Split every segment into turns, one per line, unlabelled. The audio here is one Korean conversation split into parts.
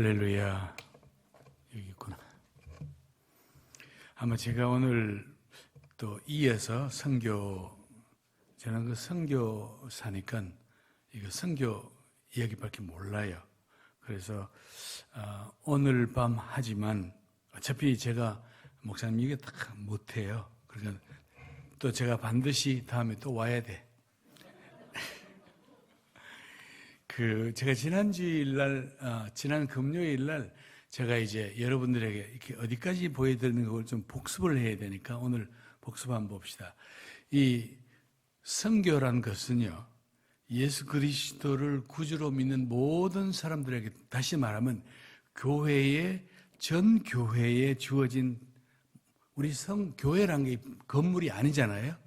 할렐루야. 여기 있구나. 아마 제가 오늘 또 이어서 저는 그 선교사니까 이거 선교 이야기밖에 몰라요. 그래서 오늘 밤 하지만 어차피 제가 목사님 이게 딱 못해요. 그러니까 또 제가 반드시 다음에 또 와야 돼. 제가 지난 금요일 날 제가 이제 여러분들에게 이렇게 어디까지 보여드리는 걸 좀 복습을 해야 되니까 오늘 복습 한번 봅시다. 이 선교란 것은요, 예수 그리스도를 구주로 믿는 모든 사람들에게, 다시 말하면 전 교회에 주어진, 우리 교회란 게 건물이 아니잖아요.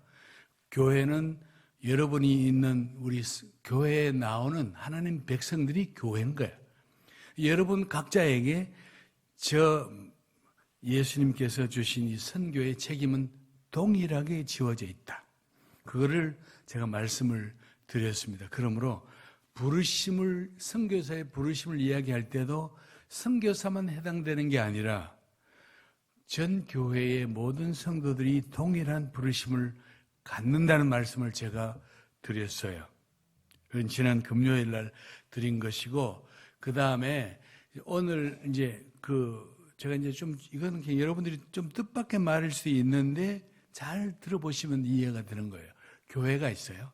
교회는 여러분이 있는 우리 교회에 나오는 하나님 백성들이 교회인 거예요. 여러분 각자에게 예수님께서 주신 이 선교의 책임은 동일하게 지워져 있다. 그거를 제가 말씀을 드렸습니다. 그러므로 선교사의 부르심을 이야기할 때도 선교사만 해당되는 게 아니라 전 교회의 모든 성도들이 동일한 부르심을 갖는다는 말씀을 제가 드렸어요. 그건 지난 금요일 날 드린 것이고, 그 다음에 오늘 이제 제가 이제 이거는 여러분들이 좀 뜻밖의 말일 수 있는데 잘 들어보시면 이해가 되는 거예요. 교회가 있어요.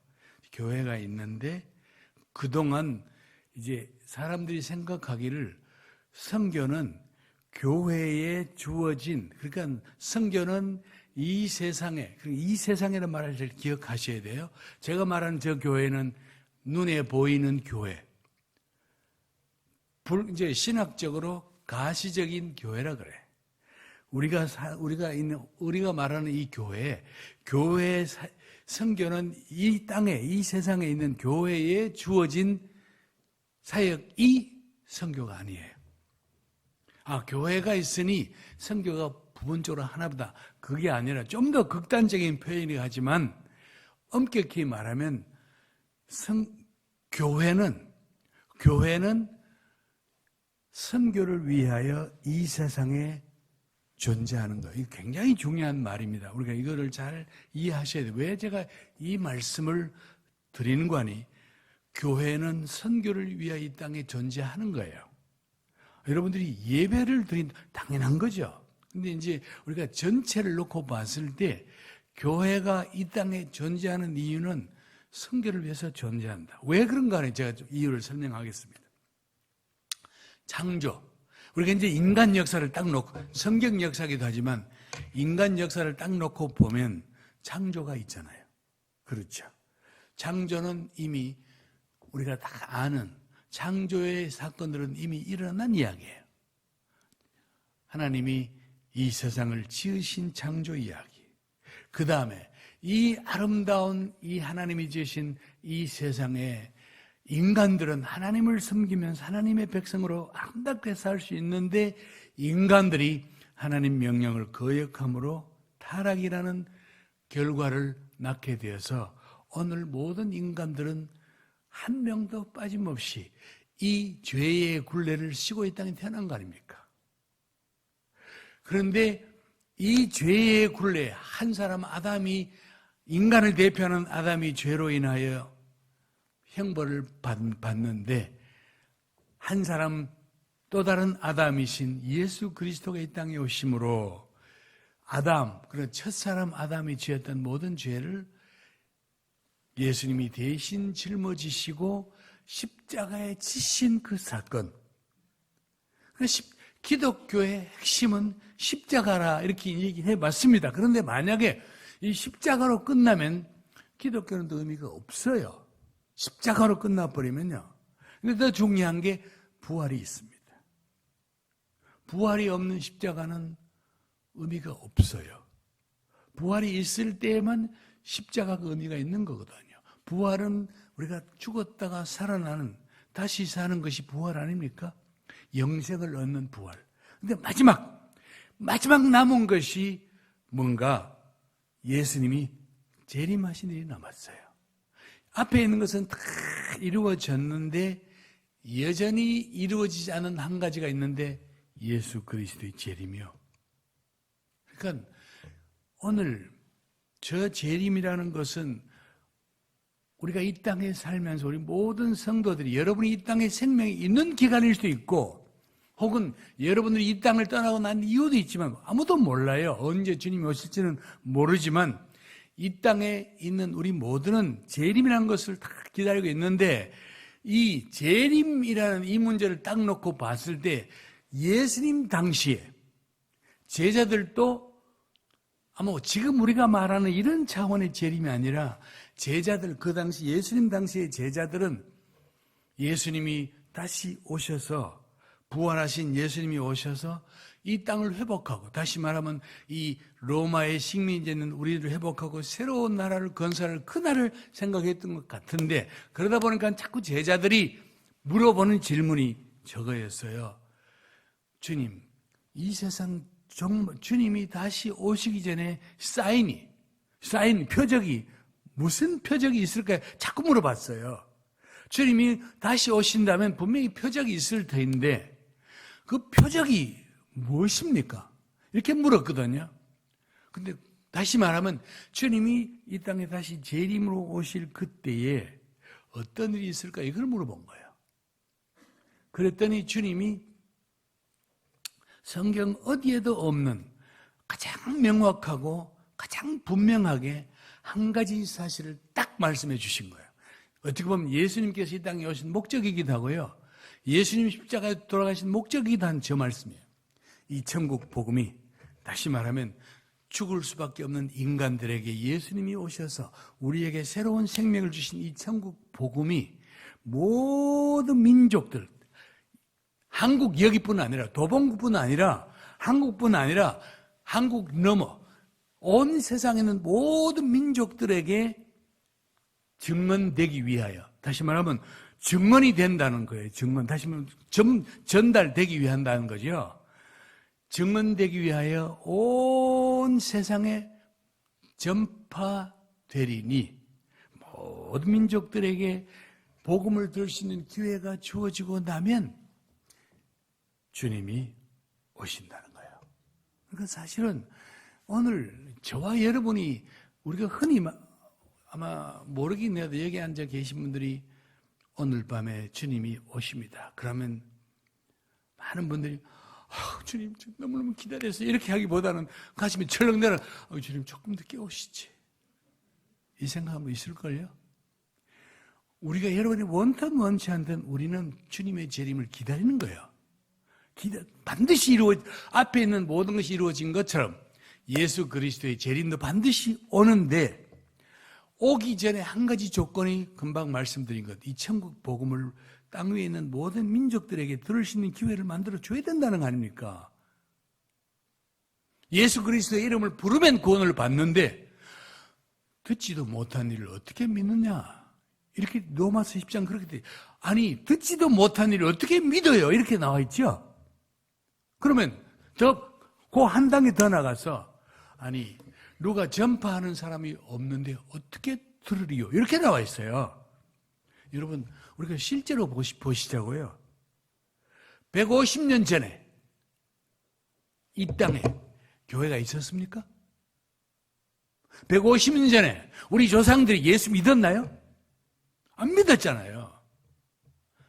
교회가 있는데 그동안 이제 사람들이 생각하기를 선교는 교회에 주어진, 그러니까 선교는 이 세상이라는 말을 잘 기억하셔야 돼요. 제가 말하는 저 교회는 눈에 보이는 교회. 이제 신학적으로 가시적인 교회라 그래. 우리가 말하는 이 교회의 선교는 이 땅에, 이 세상에 있는 교회에 주어진 사역이 선교가 아니에요. 교회가 있으니 선교가 부분적으로 하나보다, 그게 아니라 좀 더 극단적인 표현이 하지만 엄격히 말하면 교회는 선교를 위하여 이 세상에 존재하는 거예요. 이게 굉장히 중요한 말입니다. 우리가 이거를 잘 이해하셔야 돼요. 왜 제가 이 말씀을 드리는 거 아니? 교회는 선교를 위하여 이 땅에 존재하는 거예요. 여러분들이 예배를 드린, 당연한 거죠. 근데 이제 우리가 전체를 놓고 봤을 때 교회가 이 땅에 존재하는 이유는 선교를 위해서 존재한다. 왜 그런가 하는 제가 좀 이유를 설명하겠습니다. 창조. 우리가 이제 인간 역사를 딱 놓고, 성경 역사기도 하지만 인간 역사를 딱 놓고 보면 창조가 있잖아요. 그렇죠. 창조는 이미 우리가 다 아는 창조의 사건들은 이미 일어난 이야기예요. 하나님이 이 세상을 지으신 창조 이야기. 그 다음에 이 아름다운 이 하나님이 지으신 이 세상에 인간들은 하나님을 섬기면서 하나님의 백성으로 아름답게 살 수 있는데, 인간들이 하나님 명령을 거역함으로 타락이라는 결과를 낳게 되어서 오늘 모든 인간들은 한 명도 빠짐없이 이 죄의 굴레를 쉬고 이 땅에 태어난 거 아닙니까? 그런데 이 죄의 굴레, 한 사람 인간을 대표하는 아담이 죄로 인하여 형벌을 받는데, 한 사람 또 다른 아담이신 예수 그리스도가 이 땅에 오심으로 그런 첫사람 아담이 지었던 모든 죄를 예수님이 대신 짊어지시고 십자가에 지신 그 사건. 기독교의 핵심은 십자가라, 이렇게 얘기해 봤습니다. 그런데 만약에 이 십자가로 끝나면 기독교는 또 의미가 없어요. 십자가로 끝나버리면요. 근데 더 중요한 게 부활이 있습니다. 부활이 없는 십자가는 의미가 없어요. 부활이 있을 때에만 십자가가 의미가 있는 거거든요. 부활은 우리가 죽었다가 살아나는, 다시 사는 것이 부활 아닙니까? 영생을 얻는 부활. 근데 마지막 남은 것이 뭔가? 예수님이 재림하신 일이 남았어요. 앞에 있는 것은 다 이루어졌는데 여전히 이루어지지 않은 한 가지가 있는데 예수 그리스도의 재림이요. 그러니까 오늘 저 재림이라는 것은 우리가 이 땅에 살면서 우리 모든 성도들이 여러분이 이 땅에 생명이 있는 기간일 수도 있고 혹은 여러분들이 이 땅을 떠나고 난 이유도 있지만 아무도 몰라요. 언제 주님이 오실지는 모르지만 이 땅에 있는 우리 모두는 재림이라는 것을 다 기다리고 있는데 이 재림이라는 이 문제를 딱 놓고 봤을 때 예수님 당시에 제자들도 아마 지금 우리가 말하는 이런 차원의 재림이 아니라 제자들, 그 당시 예수님 당시의 제자들은 예수님이 다시 오셔서 부활하신 예수님이 오셔서 이 땅을 회복하고 다시 말하면 이 로마의 식민지는 우리를 회복하고 새로운 나라를 건설할 그날을 생각했던 것 같은데 그러다 보니까 자꾸 제자들이 물어보는 질문이 저거였어요. 주님, 이 세상 정말 주님이 다시 오시기 전에 사인, 표적이 무슨 표적이 있을까요? 자꾸 물어봤어요. 주님이 다시 오신다면 분명히 표적이 있을 텐데 그 표적이 무엇입니까? 이렇게 물었거든요. 근데 다시 말하면 주님이 이 땅에 다시 재림으로 오실 그때에 어떤 일이 있을까? 이걸 물어본 거예요. 그랬더니 주님이 성경 어디에도 없는 가장 명확하고 가장 분명하게 한 가지 사실을 딱 말씀해 주신 거예요. 어떻게 보면 예수님께서 이 땅에 오신 목적이기도 하고요. 예수님 십자가에 돌아가신 목적이기도 한 저 말씀이에요. 이 천국 복음이 다시 말하면 죽을 수밖에 없는 인간들에게 예수님이 오셔서 우리에게 새로운 생명을 주신 이 천국 복음이 모든 민족들, 한국 여기뿐 아니라 도봉구뿐 아니라 한국뿐 아니라 한국 넘어 온 세상에 있는 모든 민족들에게 증언되기 위하여 다시 말하면 증언이 된다는 거예요. 증언 다시 말하면 전달되기 위한다는 거죠. 증언되기 위하여 온 세상에 전파되리니 모든 민족들에게 복음을 들을 수 있는 기회가 주어지고 나면 주님이 오신다는 거예요. 그러니까 사실은 오늘 저와 여러분이 우리가 흔히 아마 모르긴 해도 여기 앉아 계신 분들이 오늘 밤에 주님이 오십니다. 그러면 많은 분들이 주님 너무너무 기다렸어요. 이렇게 하기보다는 가슴이 철렁 내려 주님 조금 늦게 오시지. 이 생각하면 있을걸요? 우리가 여러분이 원탄 원치 않든 우리는 주님의 재림을 기다리는 거예요. 반드시 앞에 있는 모든 것이 이루어진 것처럼 예수 그리스도의 재림도 반드시 오는데 오기 전에 한 가지 조건이 금방 말씀드린 것, 이 천국 복음을 땅 위에 있는 모든 민족들에게 들을 수 있는 기회를 만들어 줘야 된다는 거 아닙니까? 예수 그리스도의 이름을 부르면 구원을 받는데 듣지도 못한 일을 어떻게 믿느냐? 이렇게 로마서 10장 그렇게 돼. 아니 듣지도 못한 일을 어떻게 믿어요? 이렇게 나와 있죠. 그러면 그 한 단계 더 나가서 아니 누가 전파하는 사람이 없는데 어떻게 들으리요? 이렇게 나와 있어요. 여러분 우리가 실제로 보시자고요. 150년 전에 이 땅에 교회가 있었습니까? 150년 전에 우리 조상들이 예수 믿었나요? 안 믿었잖아요.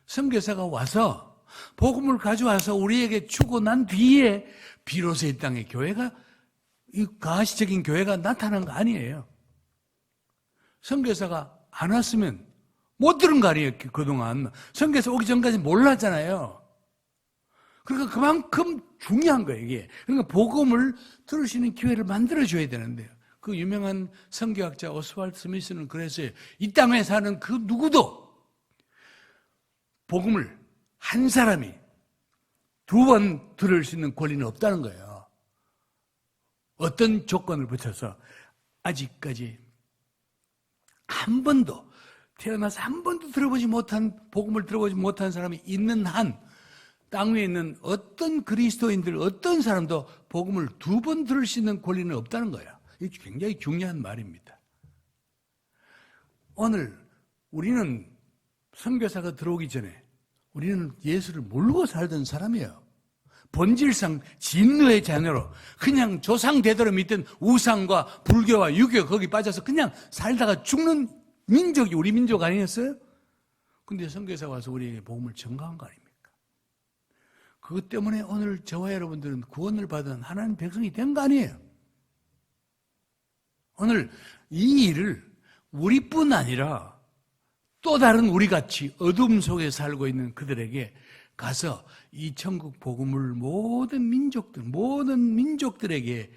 선교사가 와서 복음을 가져와서 우리에게 주고 난 뒤에 비로소 이 땅에 교회가 이 가시적인 교회가 나타난 거 아니에요. 선교사가 안 왔으면 못 들은 거 아니에요. 그동안 선교사 오기 전까지 몰랐잖아요. 그러니까 그만큼 중요한 거예요. 이게. 그러니까 복음을 들을 수 있는 기회를 만들어줘야 되는데요. 그 유명한 선교학자 오스왈드 스미스는 그랬어요. 이 땅에 사는 그 누구도 복음을 한 사람이 2번 들을 수 있는 권리는 없다는 거예요. 어떤 조건을 붙여서 아직까지 한 번도 태어나서 한 번도 들어보지 못한 복음을 들어보지 못한 사람이 있는 한 땅 위에 있는 어떤 그리스도인들 어떤 사람도 복음을 2번 들을 수 있는 권리는 없다는 거예요. 이게 굉장히 중요한 말입니다. 오늘 우리는 선교사가 들어오기 전에 우리는 예수를 모르고 살던 사람이에요. 본질상 진노의 자녀로 그냥 조상 대대로 믿던 우상과 불교와 유교 거기 빠져서 그냥 살다가 죽는 민족이 우리 민족 아니었어요? 근데 선교사 와서 우리에게 복음을 전가한 거 아닙니까? 그것 때문에 오늘 저와 여러분들은 구원을 받은 하나님 백성이 된 거 아니에요? 오늘 이 일을 우리뿐 아니라 또 다른 우리같이 어둠 속에 살고 있는 그들에게 가서 이 천국 복음을 모든 민족들에게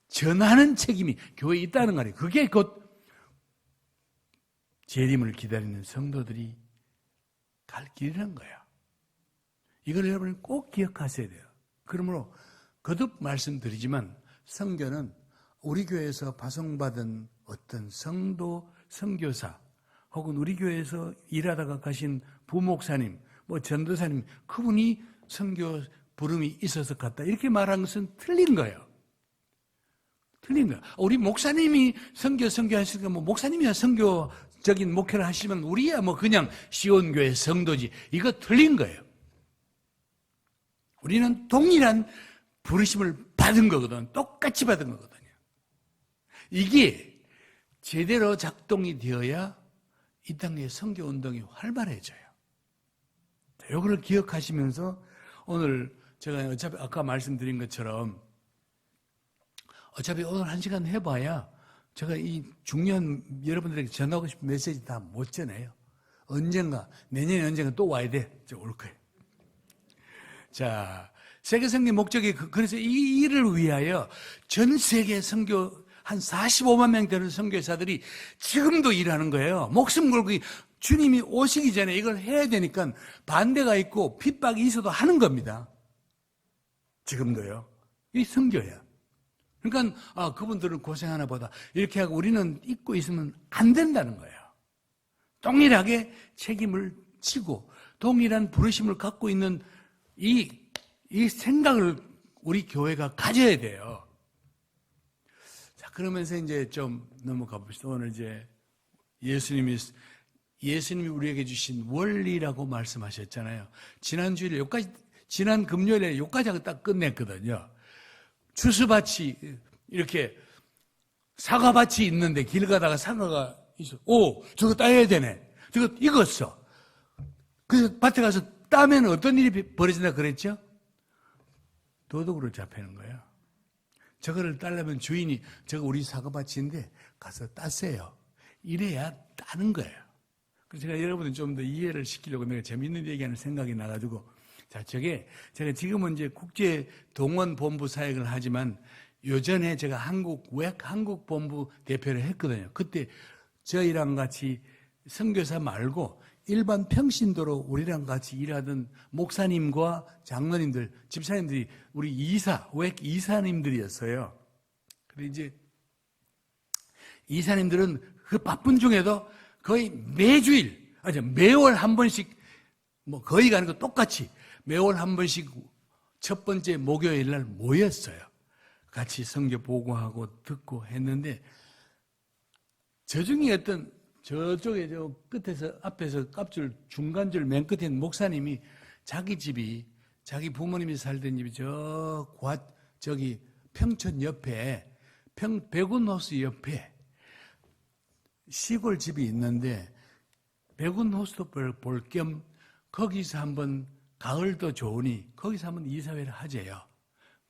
전하는 책임이 교회에 있다는 거 아니에요. 그게 곧 재림을 기다리는 성도들이 갈 길이라는 거야. 이걸 여러분이 꼭 기억하셔야 돼요. 그러므로 거듭 말씀드리지만 선교는 우리 교회에서 파송받은 어떤 성도, 선교사 혹은 우리 교회에서 일하다가 가신 부목사님, 전도사님, 그분이 선교 부름이 있어서 갔다 이렇게 말한 것은 틀린 거예요. 틀린 거예요. 우리 목사님이 선교하시니까 목사님이야 선교적인 목회를 하시면 우리야 그냥 시온교회 성도지. 이거 틀린 거예요. 우리는 동일한 부르심을 받은 거거든. 똑같이 받은 거거든요. 이게 제대로 작동이 되어야 이 땅의 선교운동이 활발해져요. 이걸 기억하시면서 오늘 제가 어차피 아까 말씀드린 것처럼 어차피 오늘 1시간 해봐야 제가 이 중요한 여러분들에게 전하고 싶은 메시지 다 못 전해요. 언젠가 내년에 언젠가 또 와야 돼. 올 거예요. 자, 세계선교 목적이 그래서 이 일을 위하여 전 세계 선교 한 45만 명 되는 선교사들이 지금도 일하는 거예요. 목숨 걸고 주님이 오시기 전에 이걸 해야 되니까 반대가 있고 핍박이 있어도 하는 겁니다. 지금도요. 이 선교야. 그러니까 그분들은 고생하나 보다 이렇게 하고 우리는 잊고 있으면 안 된다는 거예요. 동일하게 책임을 지고 동일한 부르심을 갖고 있는 이 생각을 우리 교회가 가져야 돼요. 자, 그러면서 이제 좀 넘어가 봅시다. 오늘 이제 예수님이 우리에게 주신 원리라고 말씀하셨잖아요. 지난 금요일에 여기까지 하고 딱 끝냈거든요. 추수밭이 이렇게 사과밭이 있는데 길 가다가 사과가 있어. 저거 따야 되네. 저거 익었어. 그래서 밭에 가서 따면 어떤 일이 벌어진다 그랬죠? 도둑으로 잡히는 거예요. 저거를 따려면 주인이 저거 우리 사과밭인데 가서 따세요. 이래야 따는 거예요. 그래서 제가 여러분들 좀 더 이해를 시키려고 내가 재밌는 얘기하는 생각이 나가지고 자, 제가 지금은 이제 국제 동원 본부 사역을 하지만 요전에 제가 한국 본부 대표를 했거든요. 그때 저희랑 같이 선교사 말고 일반 평신도로 우리랑 같이 일하던 목사님과 장로님들, 집사님들이 우리 웹 이사님들이었어요. 근데 이제 이사님들은 그 바쁜 중에도 거의 매월 한 번씩 거의가 아니고 똑같이 매월 한 번씩 첫 번째 목요일 날 모였어요. 같이 성경 보고하고 듣고 했는데 저 중에 어떤 저쪽에 저 끝에서 앞에서 깝줄 중간줄 맨 끝에 있는 목사님이 자기 집이 자기 부모님이 살던 집이 저기 평촌 옆에 백운호수 옆에 시골 집이 있는데 백운호수도 볼 겸 거기서 한번 가을도 좋으니 거기서 한번 이사회를 하재요.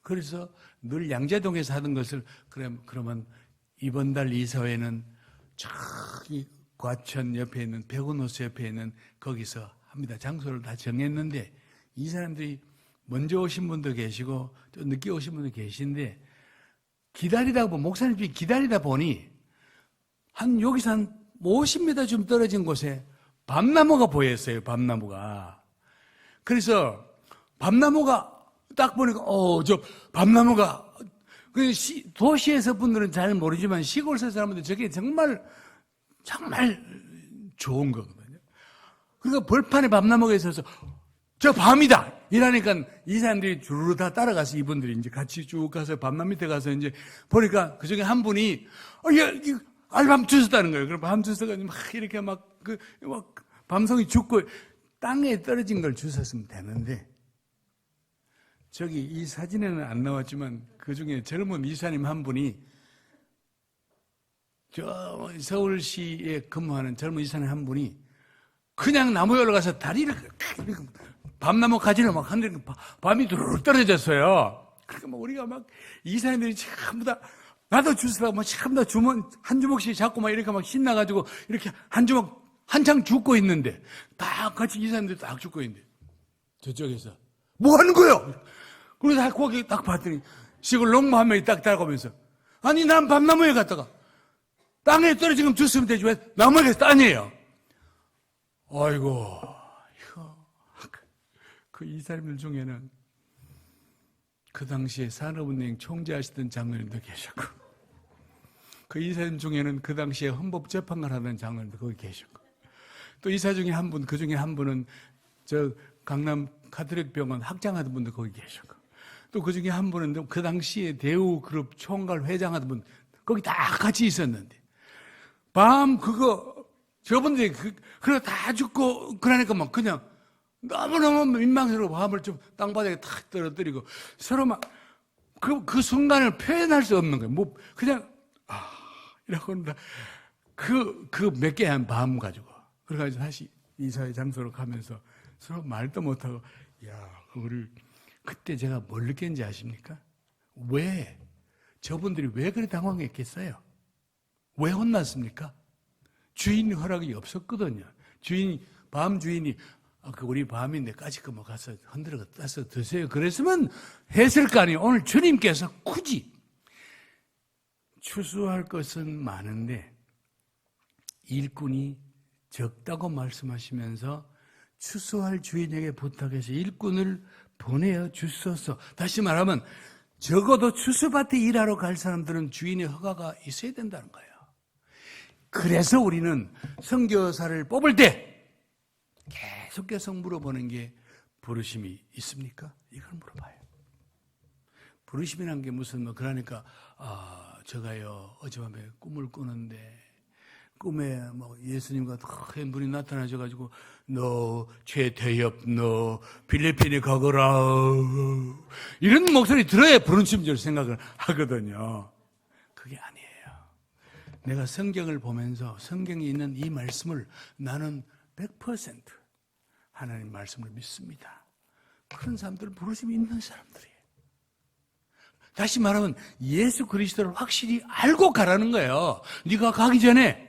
그래서 늘 양재동에서 하던 것을 그러면 이번 달 이사회는 저기 과천 옆에 있는 백운호수 옆에 있는 거기서 합니다. 장소를 다 정했는데 이 사람들이 먼저 오신 분도 계시고 또 늦게 오신 분도 계신데 목사님들이 기다리다 보니 여기서 한 50m 좀 떨어진 곳에 밤나무가 보였어요. 밤나무가. 그래서 밤나무가 딱 보니까 저 밤나무가 도시에서 분들은 잘 모르지만 시골에서 사람들 저게 정말 좋은 거거든요. 그러니까 벌판에 밤나무가 있어서 저 밤이다 이러니까 이 사람들이 주르르 다 따라가서 이분들이 이제 같이 쭉 가서 밤나무 밑에 가서 이제 보니까 그 중에 한 분이 알밤 주셨다는 거예요. 그럼 밤 주셔가지고 막 이렇게 밤송이 죽고 땅에 떨어진 걸 주셨으면 되는데, 저기 이 사진에는 안 나왔지만 그 중에 젊은 이사님 한 분이, 저 서울시에 근무하는 젊은 이사님 한 분이 그냥 나무에 올라가서 다리를 밤나무 가지를 막 하는데 밤이 두루룩 떨어졌어요. 그러니까 막 우리가 막 이사님들이 전부 다 나도 주스라고 막 전부 다 주먹 한 주먹씩 잡고 막 이렇게 막 신나가지고 이렇게 한 주먹 한창 죽고 있는데 다 같이 이사님들이 딱 죽고 있는데 저쪽에서 뭐 하는 거요? 그래서 다 거기 딱 봤더니 시골 농부 한 명이 딱 따라가면서 아니 난 밤나무에 갔다가 땅에 떨어지면 줬으면 되지 왜 나무에 따니에요? 아이고 그 이사님들 중에는 그 당시에 산업은행 총재하시던 장로님도 계셨고 그 이사님 중에는 그 당시에 헌법재판관 하던 장로님도 거기 계셨고 또 이사 중에 한 분, 그 중에 한 분은 저 강남 가톨릭 병원 학장하던 분도 거기 계셨고 또 그 중에 한 분은 그 당시에 대우그룹 총괄 회장하던 분 거기 다 같이 있었는데 밤 그거 저분들이 그거 다 죽고 그러니까 막 그냥 너무너무 민망스러워 밤을 좀 땅바닥에 탁 떨어뜨리고 서로 막 그 순간을 표현할 수 없는 거예요. 뭐 그냥 이러고 그 몇 개 한 밤 가지고 그래가지고 다시 이사의 장소로 가면서 서로 말도 못하고 야 우리 그때 제가 뭘 느꼈는지 아십니까? 왜 저분들이 왜 그리 당황했겠어요? 왜 혼났습니까? 주인 허락이 없었거든요. 밤 주인이 우리 밤인데 까짓 거 가서 흔들어 따서 드세요. 그랬으면 했을 거 아니에요. 오늘 주님께서 굳이 추수할 것은 많은데 일꾼이 적다고 말씀하시면서 추수할 주인에게 부탁해서 일꾼을 보내어 주소서. 다시 말하면 적어도 추수밭에 일하러 갈 사람들은 주인의 허가가 있어야 된다는 거예요. 그래서 우리는 선교사를 뽑을 때 계속 물어보는 게 부르심이 있습니까? 이걸 물어봐요. 부르심이란 게 무슨 그러니까 제가요 어젯밤에 꿈을 꾸는데 꿈에 예수님과 큰 분이 나타나셔가지고 너 최태엽 너 필리핀에 가거라 이런 목소리 들어야 부르심 줄 생각을 하거든요. 그게 아니에요. 내가 성경을 보면서 성경에 있는 이 말씀을 나는 100% 하나님 말씀을 믿습니다. 그런 사람들은 부르심이 있는 사람들이에요. 다시 말하면 예수 그리스도를 확실히 알고 가라는 거예요. 네가 가기 전에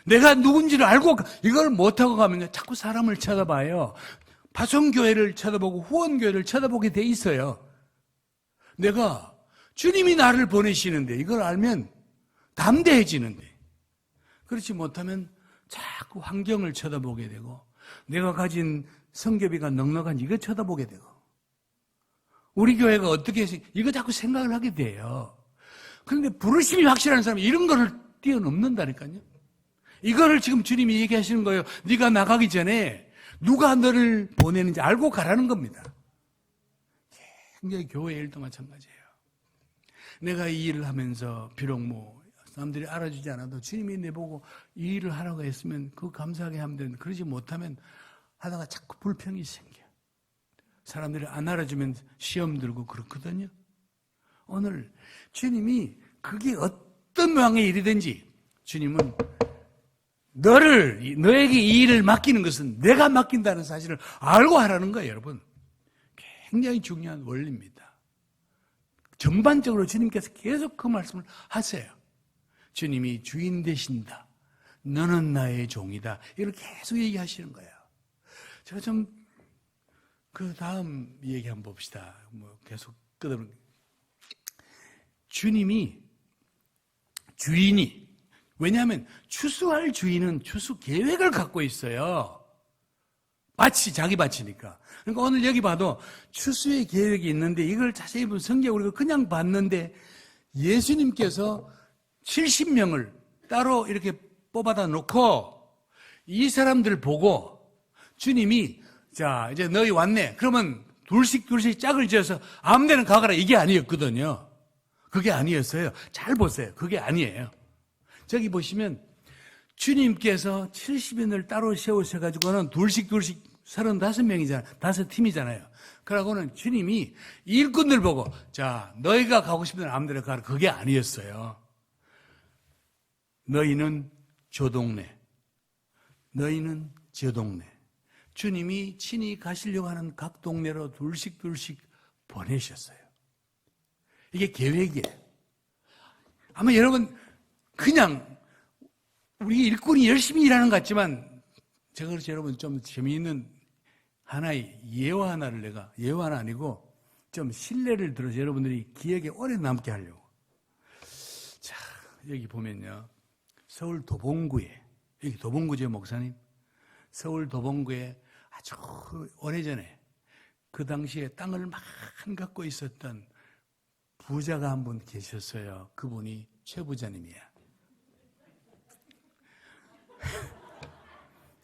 내가 누군지를 알고 이걸 못하고 가면 자꾸 사람을 쳐다봐요. 파송교회를 쳐다보고 후원교회를 쳐다보게 돼 있어요. 내가 주님이 나를 보내시는데 이걸 알면 담대해지는데 그렇지 못하면 자꾸 환경을 쳐다보게 되고 내가 가진 성교비가 넉넉한지 이거 쳐다보게 되고 우리 교회가 어떻게 해서 이거 자꾸 생각을 하게 돼요. 그런데 부르심이 확실한 사람이 이런 거를 뛰어넘는다니까요. 이거를 지금 주님이 얘기하시는 거예요. 네가 나가기 전에 누가 너를 보내는지 알고 가라는 겁니다. 굉장히 교회 일도 마찬가지예요. 내가 이 일을 하면서 비록 사람들이 알아주지 않아도 주님이 내보고 이 일을 하라고 했으면 그거 감사하게 하면 되는데 그러지 못하면 하다가 자꾸 불평이 생겨. 사람들이 안 알아주면 시험 들고 그렇거든요. 오늘 주님이 그게 어떤 모양의 일이든지 주님은 너에게 이 일을 맡기는 것은 내가 맡긴다는 사실을 알고 하라는 거예요, 여러분. 굉장히 중요한 원리입니다. 전반적으로 주님께서 계속 그 말씀을 하세요. 주님이 주인 되신다. 너는 나의 종이다. 이걸 계속 얘기하시는 거예요. 제가 좀 그 다음 얘기 한번 봅시다. 계속 끄덕는 주님이 주인이 왜냐하면 추수할 주인은 추수 계획을 갖고 있어요. 자기 밭이니까. 그러니까 오늘 여기 봐도 추수의 계획이 있는데 이걸 자세히 보면 성경 우리가 그냥 봤는데 예수님께서 70명을 따로 이렇게 뽑아다 놓고 이 사람들 보고 주님이 자 이제 너희 왔네. 그러면 둘씩 짝을 지어서 아무 데나 가거라 이게 아니었거든요. 그게 아니었어요. 잘 보세요. 그게 아니에요. 저기 보시면 주님께서 70인을 따로 세우셔가지고는 둘씩 35명이잖아요. 5팀이잖아요. 그러고는 주님이 일꾼들 보고, 자, 너희가 가고 싶은 아무데나 가라. 그게 아니었어요. 너희는 저 동네, 너희는 저 동네. 주님이 친히 가시려고 하는 각 동네로 둘씩 보내셨어요. 이게 계획이에요. 아마 여러분, 그냥 우리 일꾼이 열심히 일하는 것 같지만, 제가 그래서 여러분 좀 재미있는 하나의 예화 하나를 예화 하나 아니고 좀 신뢰를 들어서 여러분들이 기억에 오래 남게 하려고. 자, 여기 보면요. 서울 도봉구에, 여기 도봉구죠, 목사님? 서울 도봉구에 아주 오래전에 그 당시에 땅을 많이 갖고 있었던 부자가 한 분 계셨어요. 그분이 최 부자님이야.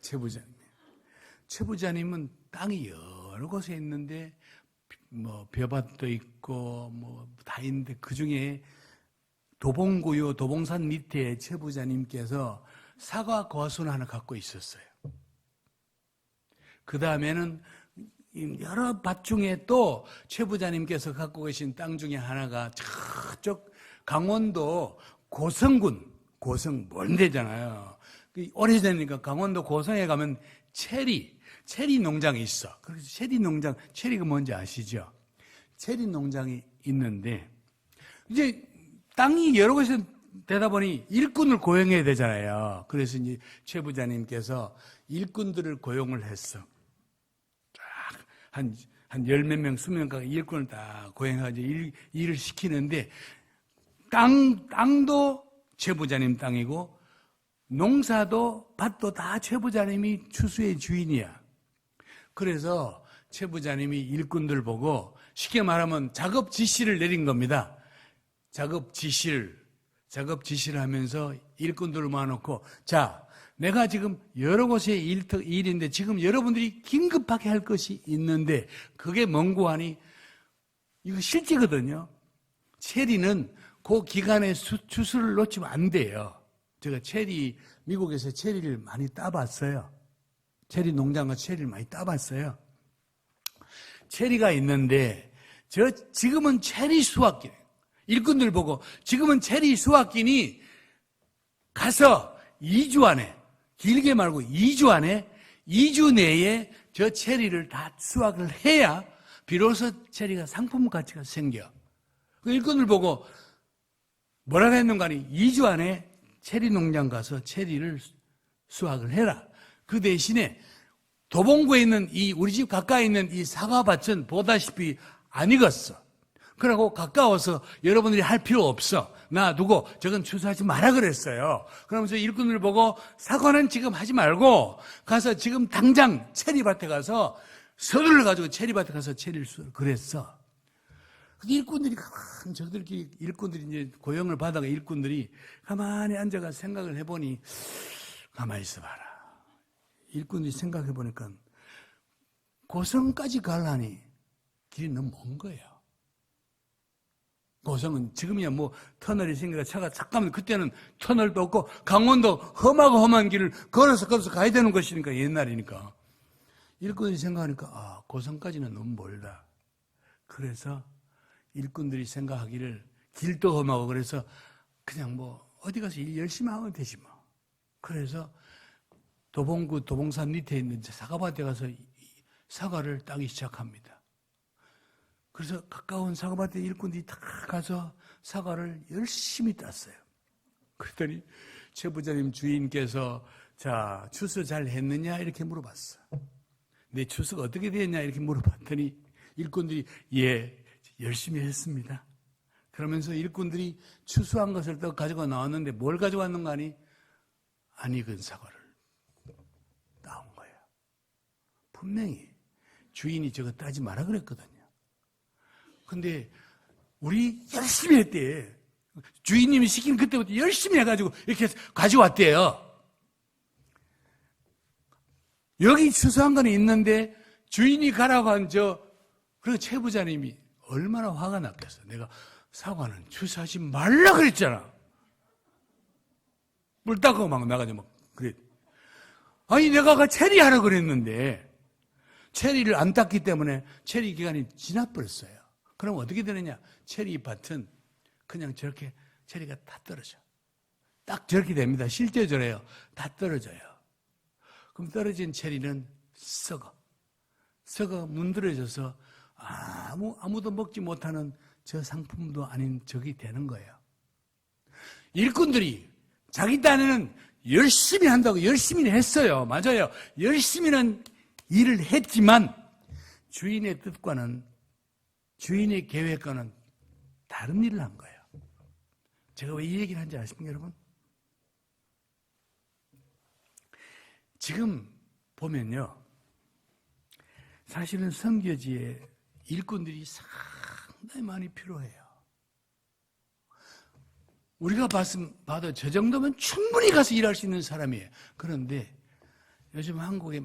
최 부자님. 최 부자님은 땅이 여러 곳에 있는데 뭐 벼밭도 있고 뭐 다 있는데 그 중에 도봉구요 도봉산 밑에 최 부자님께서 사과 거수는 하나 갖고 있었어요. 그 다음에는 여러 밭 중에 또 최 부자님께서 갖고 계신 땅 중에 하나가 저쪽 강원도 고성군, 고성 먼 데잖아요. 오래전이니까 강원도 고성에 가면 체리 농장이 있어. 그래서 체리 농장, 체리가 뭔지 아시죠? 체리 농장이 있는데 이제 땅이 여러 곳에 되다 보니 일꾼을 고용해야 되잖아요. 그래서 이제 최 부자님께서 일꾼들을 고용을 했어. 한 열 몇 명, 20명까지 일꾼을 다 고용해가지고 일을 시키는데 땅도 최 부자님 땅이고 농사도 밭도 다 최 부자님이 추수의 주인이야. 그래서 최 부자님이 일꾼들 보고 쉽게 말하면 작업 지시를 내린 겁니다. 작업 지시를 하면서 일꾼들을 모아놓고, 자, 내가 지금 여러 곳에 일인데 지금 여러분들이 긴급하게 할 것이 있는데 그게 뭔고 하니 이거 실제거든요. 체리는 그 기간에 추수를 놓치면 안 돼요. 제가 미국에서 체리를 많이 따봤어요. 체리 농장과 체리를 많이 따봤어요. 체리가 있는데 지금은 체리 수확기. 일꾼들 보고 지금은 체리 수확기니 가서 2주 안에, 길게 말고 2주 안에, 2주 내에 저 체리를 다 수확을 해야 비로소 체리가 상품 가치가 생겨. 그 일꾼들 보고 뭐라고 했는가 하니 2주 안에 체리 농장 가서 체리를 수확을 해라. 그 대신에 도봉구에 있는 우리 집 가까이 있는 이 사과밭은 보다시피 안 익었어. 그러고 가까워서 여러분들이 할 필요 없어. 놔두고 저건 추수하지 마라 그랬어요. 그러면서 일꾼을 보고 사과는 지금 하지 말고 가서 지금 당장 체리밭에 가서 서둘러 가지고 체리밭에 가서 체리를 그랬어. 일꾼들이 일꾼들이 이제 고용을 받아가 일꾼들이 가만히 앉아가 생각을 해보니 가만히 있어봐라. 일꾼들이 생각해 보니까 고성까지 가려니 길이 너무 먼 거예요. 고성은 지금이야 뭐 터널이 생겨서 차가 잠깐만 그때는 터널도 없고 강원도 험한 길을 걸어서 가야 되는 것이니까 옛날이니까 일꾼들이 생각하니까 고성까지는 너무 멀다. 그래서 일꾼들이 생각하기를 길도 험하고 그래서 그냥 뭐 어디 가서 일 열심히 하면 되지 뭐. 그래서 도봉구 도봉산 밑에 있는 사과밭에 가서 사과를 따기 시작합니다. 그래서 가까운 사과밭에 일꾼들이 다 가서 사과를 열심히 땄어요. 그랬더니 최 부자님 주인께서 자 추수 잘 했느냐 이렇게 물어봤어. 내 추수가 어떻게 됐냐 이렇게 물어봤더니 일꾼들이 예 열심히 했습니다. 그러면서 일꾼들이 추수한 것을 또 가지고 나왔는데 뭘 가져왔는가 하니 안 익은 사과를 따온 거예요. 분명히 주인이 저거 따지 마라 그랬거든요. 근데 우리 열심히 했대. 주인님이 시킨 그때부터 열심히 해가지고 이렇게 가져왔대요. 여기 추수한 건 있는데 주인이 가라고 한 그리고 최 부자님이 얼마나 화가 났겠어. 내가 사과는 추수하지 말라 그랬잖아. 물 닦고 막 나가지 막 그래. 아니 내가 체리하라 그랬는데 체리를 안 땄기 때문에 체리 기간이 지나버렸어요. 그럼 어떻게 되느냐? 체리 밭은 그냥 저렇게 체리가 다 떨어져. 딱 저렇게 됩니다. 실제 저래요. 다 떨어져요. 그럼 떨어진 체리는 썩어 문드러져서 아무도 먹지 못하는 저 상품도 아닌 적이 되는 거예요. 일꾼들이 자기 딴에는 열심히 한다고 열심히 했어요. 맞아요. 열심히는 일을 했지만 주인의 뜻과는, 주인의 계획과는 다른 일을 한 거예요. 제가 왜 이 얘기를 하는지 아십니까, 여러분? 지금 보면요, 사실은 선교지에 일꾼들이 상당히 많이 필요해요. 우리가 봐도 저 정도면 충분히 가서 일할 수 있는 사람이에요. 그런데 요즘 한국에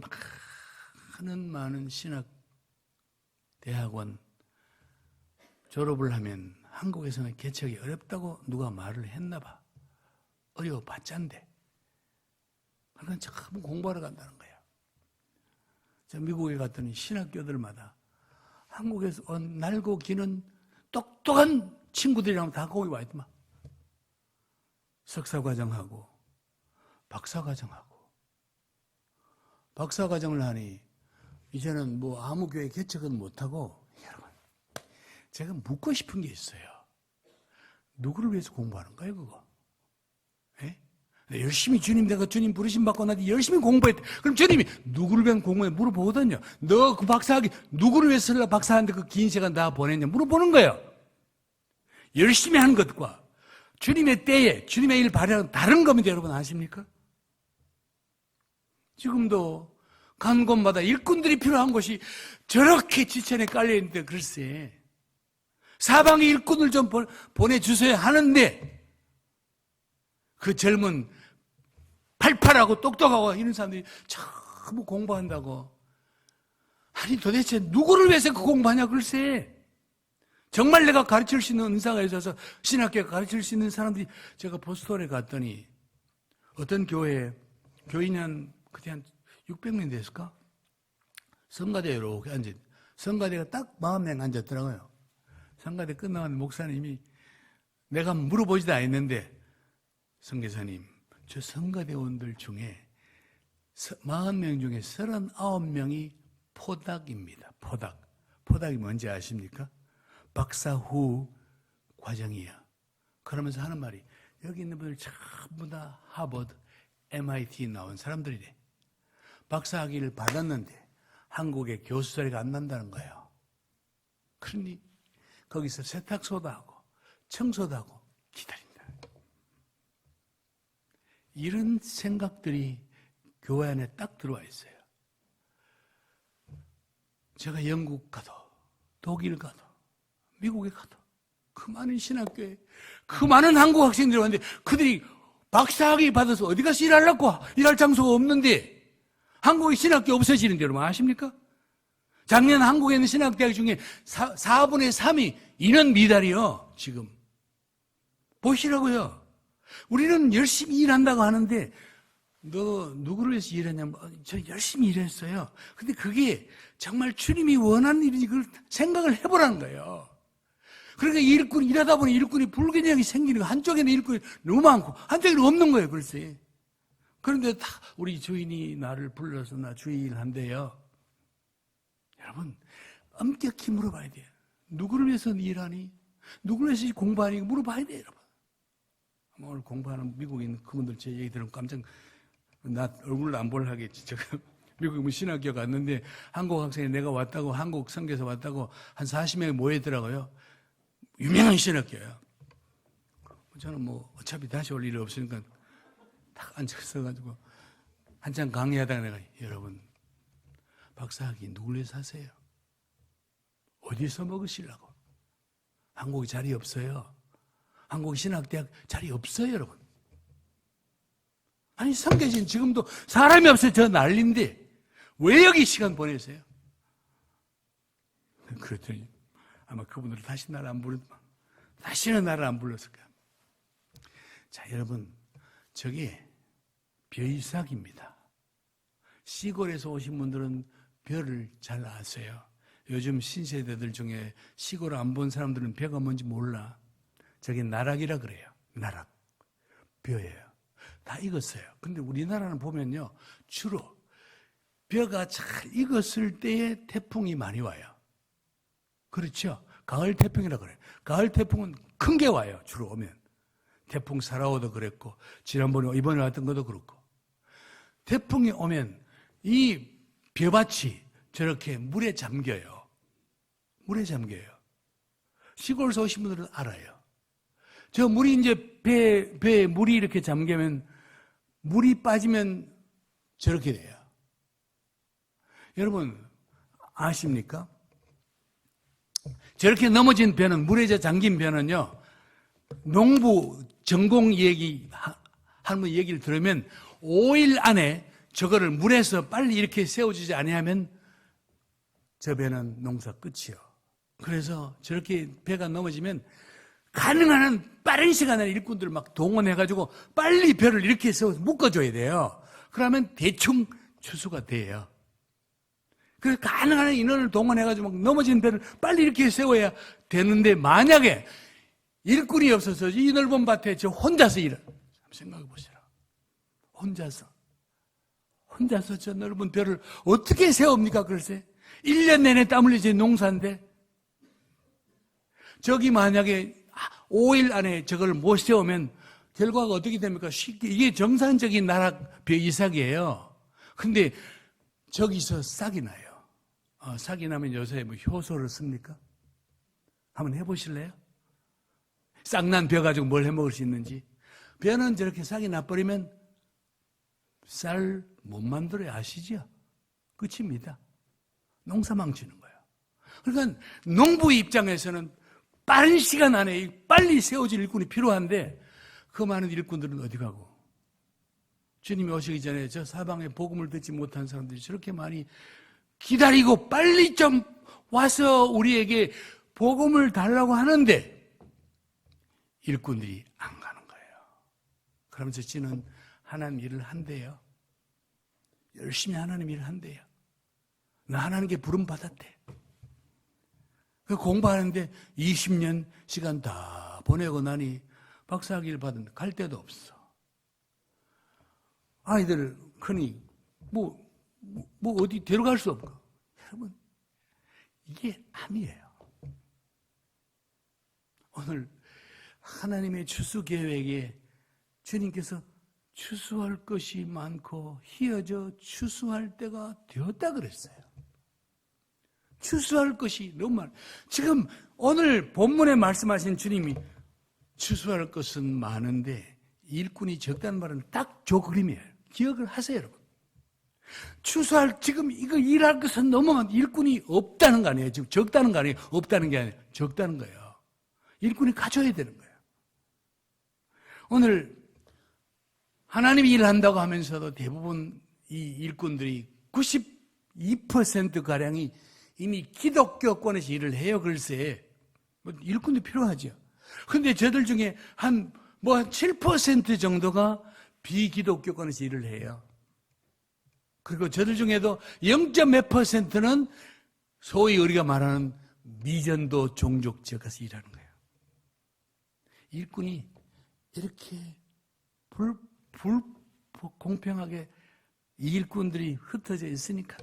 많은 신학 대학원 졸업을 하면 한국에서는 개척이 어렵다고 누가 말을 했나 봐. 어려워봤자인데. 그러니까 전부 공부하러 간다는 거예요. 저 미국에 갔더니 신학교들마다 한국에서 온 날고 기는 똑똑한 친구들이랑 다 거기 와 있더만. 석사과정하고 박사과정하고. 박사과정을 하니 이제는 뭐 아무 교회 개척은 못하고, 여러분, 제가 묻고 싶은 게 있어요. 누구를 위해서 공부하는 거예요, 그거? 예? 열심히 내가 주님 부르심 받고 나한테 열심히 공부했대. 그럼 주님이 누구를 위한 공부에 물어보거든요. 너 그 박사학위 누구를 위해서 박사하는데 그 긴 시간 다 보냈냐 물어보는 거예요. 열심히 한 것과 주님의 때에 주님의 일 발휘하는 다른 겁니다. 여러분 아십니까? 지금도 간 곳마다 일꾼들이 필요한 곳이 저렇게 지천에 깔려있는데 글쎄 사방에 일꾼을 좀 보내주셔야 하는데 그 젊은 팔팔하고 똑똑하고 이런 사람들이 전부 공부한다고. 아니 도대체 누구를 위해서 그 공부하냐 글쎄. 정말 내가 가르칠 수 있는 은사가 있어서 신학교에 가르칠 수 있는 사람들이, 제가 보스턴에 갔더니 어떤 교회에 교인이 그때 한 600명 됐을까? 성가대에 이렇게 앉은, 성가대가 딱 40명 앉았더라고요. 성가대 끝나면 목사님이, 내가 물어보지도 않았는데, 선교사님, 저 성가대원들 중에 40명 중에 39명이 포닥입니다. 포닥이 뭔지 아십니까? 박사 후 과정이야. 그러면서 하는 말이, 여기 있는 분들 전부 다 하버드, MIT 나온 사람들이래. 박사학위를 받았는데 한국에 교수 자리가 안 난다는 거예요. 그러니 거기서 세탁소도 하고 청소도 하고 기다린다. 이런 생각들이 교회 안에 딱 들어와 있어요. 제가 영국 가도 독일 가도 미국에 가도 그 많은 신학교에 그 많은 한국 학생들이 왔는데 그들이 박사학위 받아서 어디 가서 일하려고, 일할 장소가 없는데 한국의 신학교 없어지는데 여러분 아십니까? 작년 한국에 있는 신학대학 중에 4분의 3이 인원 미달이요. 지금 보시라고요. 우리는 열심히 일한다고 하는데, 너 누구를 위해서 일했냐면, 저 열심히 일했어요. 근데 그게 정말 주님이 원하는 일인지 그걸 생각을 해보라는 거예요. 그러니까 일하다 보니 일꾼이 불균형이 생기는 거. 한쪽에는 일꾼이 너무 많고 한쪽에는 없는 거예요, 글쎄. 그런데 다 우리 주인이 나를 불러서 나 주의 일 한대요. 여러분, 엄격히 물어봐야 돼요. 누구를 위해서 일하니? 누구를 위해서 공부하니? 물어봐야 돼요, 여러분. 오늘 공부하는 미국인 그분들 제 얘기 들으면 깜짝, 나 얼굴을 안 볼 하겠지. 제가 미국 신학교 갔는데 한국 학생이 내가 왔다고, 한국 선교에서 왔다고 한 40명이 모이더라고요. 유명한 신학교예요. 저는 뭐 어차피 다시 올 일이 없으니까 딱 앉아서가지고 한참 강의하다가 내가, 여러분 박사학위 누굴 위해서 하세요? 어디서 먹으시려고? 한국에 자리 없어요. 한국 신학대학 자리 없어요, 여러분. 아니 선교진 지금도 사람이 없어요. 저 난리인데 왜 여기 시간 보내세요? 그랬더니 아마 그분들 다시 나를 안 부르더만. 다시는 나를 안 불렀을 거야. 자, 여러분, 저게 벼이삭입니다. 시골에서 오신 분들은 벼를 잘 아세요. 요즘 신세대들 중에 시골 안 본 사람들은 벼가 뭔지 몰라. 저게 나락이라 그래요. 나락. 벼예요. 다 익었어요. 근데 우리나라는 보면요, 주로 벼가 잘 익었을 때에 태풍이 많이 와요. 그렇죠? 가을 태풍이라 그래요. 가을 태풍은 큰 게 와요. 주로 오면. 태풍 사라오도 그랬고, 지난번에 이번에 왔던 것도 그렇고. 태풍이 오면 이 벼밭이 저렇게 물에 잠겨요. 물에 잠겨요. 시골에서 오신 분들은 알아요. 저 물이 이제 배에 물이 이렇게 잠기면, 물이 빠지면 저렇게 돼요. 여러분 아십니까? 저렇게 넘어진 배는, 물에 잠긴 배는요, 농부 전공 할머니 얘기를 들으면 5일 안에 저거를 물에서 빨리 이렇게 세워주지 아니하면 저 배는 농사 끝이요. 그래서 저렇게 배가 넘어지면 가능한 한 빠른 시간 안에 일꾼들을 막 동원해가지고 빨리 배를 이렇게 세워서 묶어줘야 돼요. 그러면 대충 추수가 돼요. 그래서 가능한 한 인원을 동원해가지고 막 넘어진 배를 빨리 이렇게 세워야 되는데, 만약에 일꾼이 없어서 이 넓은 밭에 저 혼자서 생각해 보시라. 혼자서 저 넓은 벼를 어떻게 세웁니까? 글쎄 1년 내내 땀 흘리지 농사인데, 저기 만약에 5일 안에 저걸 못 세우면 결과가 어떻게 됩니까? 쉽게, 이게 정상적인 나락 벼 이삭이에요. 근데 저기서 싹이 나요. 싹이 나면 요새 뭐 효소를 씁니까? 한번 해보실래요? 싹난 벼 가지고 뭘 해먹을 수 있는지. 벼는 저렇게 싹이 나버리면 쌀 못 만들어야 아시죠? 끝입니다. 농사 망치는 거예요. 그러니까 농부 입장에서는 빠른 시간 안에 빨리 세워질 일꾼이 필요한데, 그 많은 일꾼들은 어디 가고, 주님이 오시기 전에 저 사방에 복음을 듣지 못한 사람들이 저렇게 많이 기다리고 빨리 좀 와서 우리에게 복음을 달라고 하는데 일꾼들이 안 가는 거예요. 그러면서 지는 하나님 일을 한대요. 열심히 하나님 일을 한대요. 나 하나님께 부름 받았대. 그 공부하는데 20년 시간 다 보내고 나니 박사학위를 받은 갈 데도 없어. 아이들 크니 뭐 어디 데려갈 수 없고. 여러분, 이게 아니에요. 오늘 하나님의 추수 계획에 주님께서 추수할 것이 많고 희어져 추수할 때가 되었다 그랬어요. 추수할 것이 너무 많아요. 지금 오늘 본문에 말씀하신 주님이 추수할 것은 많은데 일꾼이 적다는 말은 딱 저 그림이에요. 기억을 하세요, 여러분. 지금 이거 일할 것은 너무 많은데 일꾼이 없다는 거 아니에요. 지금 적다는 거 아니에요. 없다는 게 아니에요. 적다는 거예요. 일꾼이 가져야 되는 거예요. 오늘 하나님이 일한다고 하면서도 대부분 이 일꾼들이 92%가량이 이미 기독교권에서 일을 해요. 글쎄 일꾼도 필요하죠. 그런데 저들 중에 한 7% 정도가 비기독교권에서 일을 해요. 그리고 저들 중에도 0.몇 %는 소위 우리가 말하는 미전도 종족 지역에서 일하는 거예요. 일꾼이 이렇게 공평하게 일꾼들이 흩어져 있으니까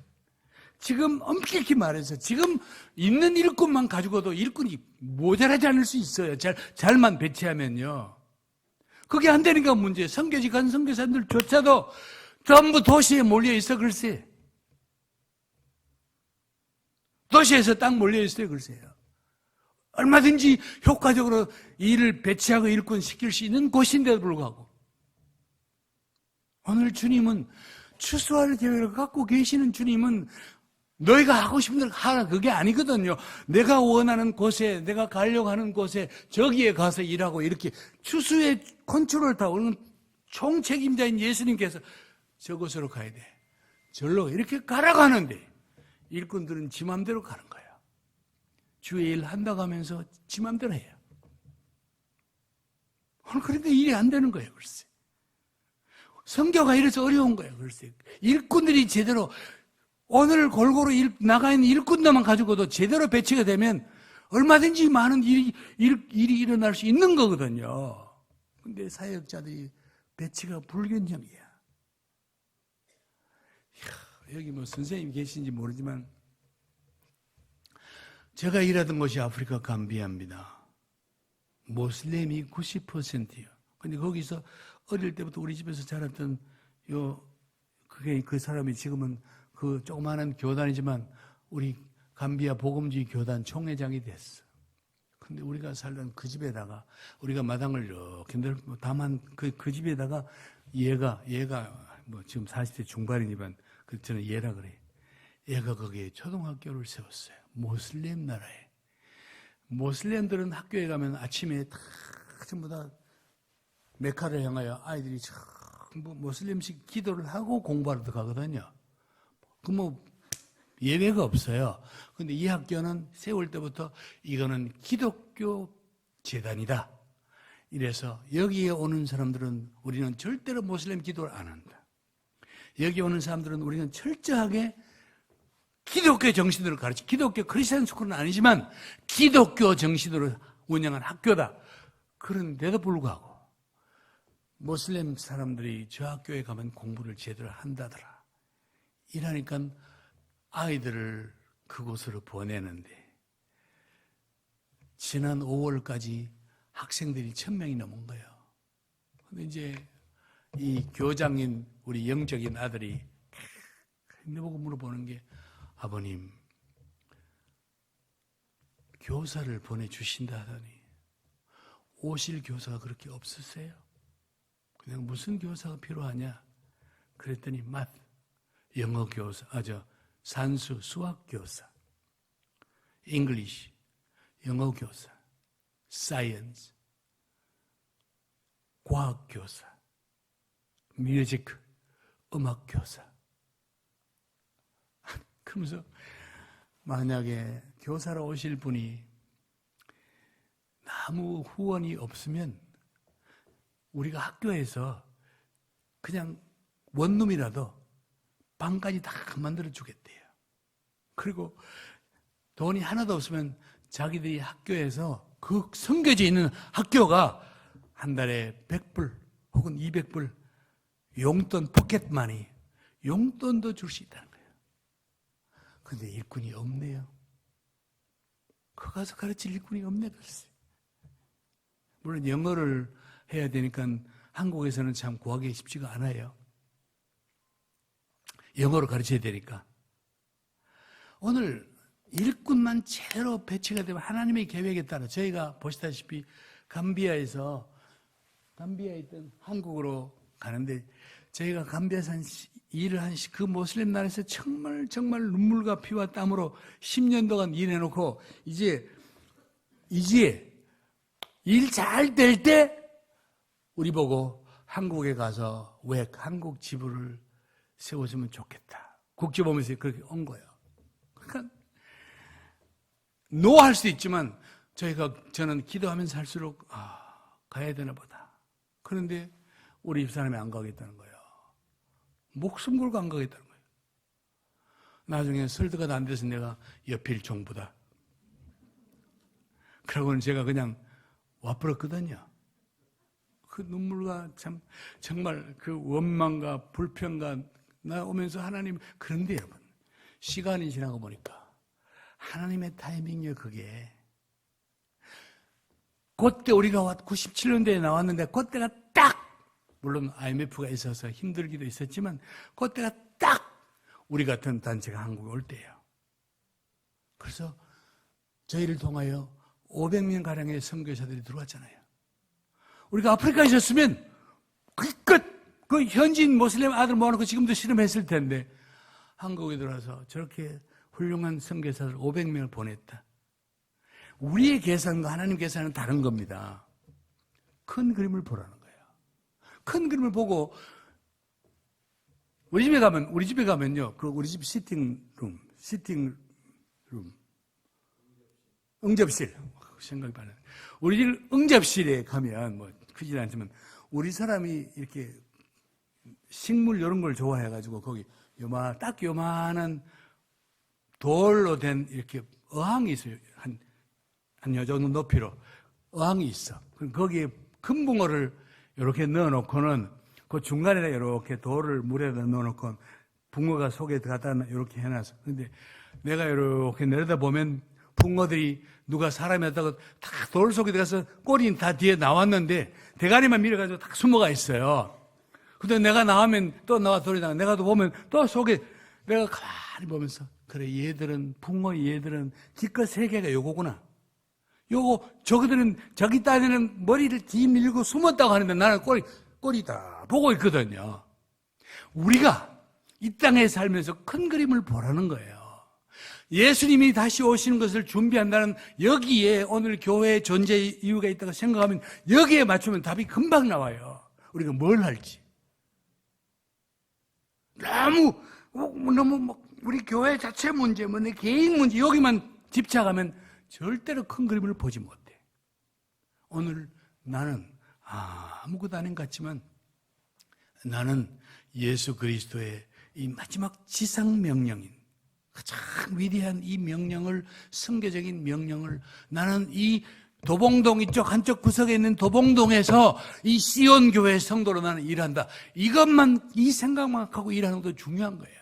지금 엄격히 말해서 지금 있는 일꾼만 가지고도 일꾼이 모자라지 않을 수 있어요. 잘만 배치하면요. 그게 안 되니까 문제예요. 선교지 간 선교사님들조차도 전부 도시에 몰려 있어. 글쎄 도시에서 딱 몰려 있어요. 글쎄요. 얼마든지 효과적으로 일을 배치하고 일꾼 시킬 수 있는 곳인데도 불구하고 오늘 주님은 추수할 계획을 갖고 계시는 주님은 너희가 하고 싶은 대로 하라 그게 아니거든요. 내가 원하는 곳에 내가 가려고 하는 곳에 저기에 가서 일하고 이렇게 추수의 컨트롤을 다 오는 총책임자인 예수님께서 저곳으로 가야 돼. 절로 이렇게 가라고 하는데 일꾼들은 지 맘대로 가는 거예요. 주의 일 한다고 하면서 지 맘대로 해요. 그러니까 일이 안 되는 거예요. 글쎄. 성교가 이래서 어려운 거예요. 글쎄. 일꾼들이 제대로 오늘 골고루 나가 있는 일꾼들만 가지고도 제대로 배치가 되면 얼마든지 많은 일이 일어날 수 있는 거거든요. 근데 사역자들이 배치가 불균형이야. 여기 뭐 선생님 계신지 모르지만 제가 일하던 곳이 아프리카 감비아입니다. 모슬렘이 90%예요. 근데 거기서 어릴 때부터 우리 집에서 자랐던 그 사람이 지금은 그 조그마한 교단이지만 우리 감비아 복음주의 교단 총회장이 됐어. 근데 우리가 살던 그 집에다가 우리가 마당을 이렇게 다만 그 집에다가 얘가 뭐 지금 40대 중반이지만 저는 얘라 그래. 얘가 거기에 초등학교를 세웠어요. 모슬렘 나라에. 모슬렘들은 학교에 가면 아침에 다 전부 다 메카를 향하여 아이들이 전부 모슬렘식 기도를 하고 공부하러 가거든요. 그 뭐 예외가 없어요. 근데 이 학교는 세울 때부터 이거는 기독교 재단이다. 이래서 여기에 오는 사람들은 우리는 절대로 모슬렘 기도를 안 한다. 여기 오는 사람들은 우리는 철저하게 기독교 정신으로 기독교 크리스천 스쿨은 아니지만 기독교 정신으로 운영한 학교다. 그런데도 불구하고 모슬렘 사람들이 저 학교에 가면 공부를 제대로 한다더라. 이러니까 아이들을 그곳으로 보내는데 지난 5월까지 학생들이 1000명이 넘은 거예요. 근데 이제 이 교장인 우리 영적인 아들이 내보고 물어보는 게 아버님 교사를 보내주신다 하더니 오실 교사가 그렇게 없으세요? 그냥 무슨 교사가 필요하냐? 그랬더니 영어 교사, 산수, 수학 교사, English, 영어 교사, Science, 과학 교사, 뮤직, 음악 교사. 그러면서 만약에 교사로 오실 분이 아무 후원이 없으면 우리가 학교에서 그냥 원룸이라도 방까지 다 만들어 주겠대요. 그리고 돈이 하나도 없으면 자기들이 학교에서 그 섬겨져 있는 학교가 한 달에 100불 혹은 200불 용돈 포켓마니 용돈도 줄 수 있다는 거예요. 그런데 일꾼이 없네요. 그 가서 가르칠 일꾼이 없네 글쎄. 물론 영어를 해야 되니까 한국에서는 참 구하기 쉽지가 않아요. 영어로 가르쳐야 되니까. 오늘 일꾼만 제대로 배치가 되면 하나님의 계획에 따라 저희가 보시다시피 감비아에 있던 한국으로 가는데 저희가 감비아에서 일을 한 그 모슬렘 나라에서 정말 눈물과 피와 땀으로 10년 동안 일해놓고 이제 일 잘 될 때 우리 보고 한국에 가서 왜 한국 지부를 세워주면 좋겠다. 국제보면서 그렇게 온 거예요. 그러니까 노할 수 있지만 저는 기도하면서 살수록 가야 되나 보다. 그런데 우리 집사람이 안 가겠다는 거예요. 목숨 걸고 안 가겠다는 거예요. 나중에 설득가 안 돼서 내가 옆일 종부다. 그러고는 제가 그냥 와버렸거든요. 그 눈물과 정말 그 원망과 불평과 나오면서 하나님, 그런데 여러분, 시간이 지나고 보니까 하나님의 타이밍이요, 그게. 그때 우리가 97년도에 나왔는데, 그때가 딱, 물론 IMF가 있어서 힘들기도 있었지만, 그때가 딱 우리 같은 단체가 한국에 올 때예요. 그래서 저희를 통하여 500명가량의 선교사들이 들어왔잖아요. 우리가 아프리카에 있었으면 그 현지인 모슬렘 아들 모아놓고 지금도 실험했을 텐데 한국에 들어와서 저렇게 훌륭한 선교사들 500명을 보냈다. 우리의 계산과 하나님 계산은 다른 겁니다. 큰 그림을 보라는 거예요. 큰 그림을 보고 우리 집에 가면요, 우리 집 시팅룸, 응접실, 생각이 많아요. 우리 집 응접실에 가면 뭐 크지 않지만 우리 사람이 이렇게 식물 이런 걸 좋아해가지고 거기 딱 요만한 돌로 된 이렇게 어항이 있어요. 한 요 정도 높이로 어항이 있어. 그럼 거기에 금붕어를 이렇게 넣어놓고는 그 중간에다 이렇게 돌을 물에다 넣어놓고 붕어가 속에 들어갔다 이렇게 해놨어. 근데 내가 이렇게 내려다보면 붕어들이 누가 사람이 왔다고 다 돌 속에 들어가서 꼬리는 다 뒤에 나왔는데 대가리만 밀어가지고 딱 숨어가 있어요. 근데 내가 나오면 또 나와 돌이 나가. 내가 또 보면 또 속에 내가 가만히 보면서 그래 얘들은 붕어 얘들은 기껏 세계가 요거구나. 요거 저기들은 저기 따위는 머리를 뒤 밀고 숨었다고 하는데 나는 꼬리 다 보고 있거든요. 우리가 이 땅에 살면서 큰 그림을 보라는 거예요. 예수님이 다시 오시는 것을 준비한다는 여기에 오늘 교회의 존재 이유가 있다고 생각하면 여기에 맞추면 답이 금방 나와요. 우리가 뭘 할지. 너무 우리 교회 자체 문제, 내 개인 문제 여기만 집착하면 절대로 큰 그림을 보지 못해. 오늘 나는 아무것도 아닌 것 같지만 나는 예수 그리스도의 이 마지막 지상 명령인 가장 위대한 이 명령을, 성교적인 명령을 나는 이 도봉동 이쪽 한쪽 구석에 있는 도봉동에서 이 시온 교회 성도로 나는 일한다. 이것만, 이 생각만 하고 일하는 것도 중요한 거예요.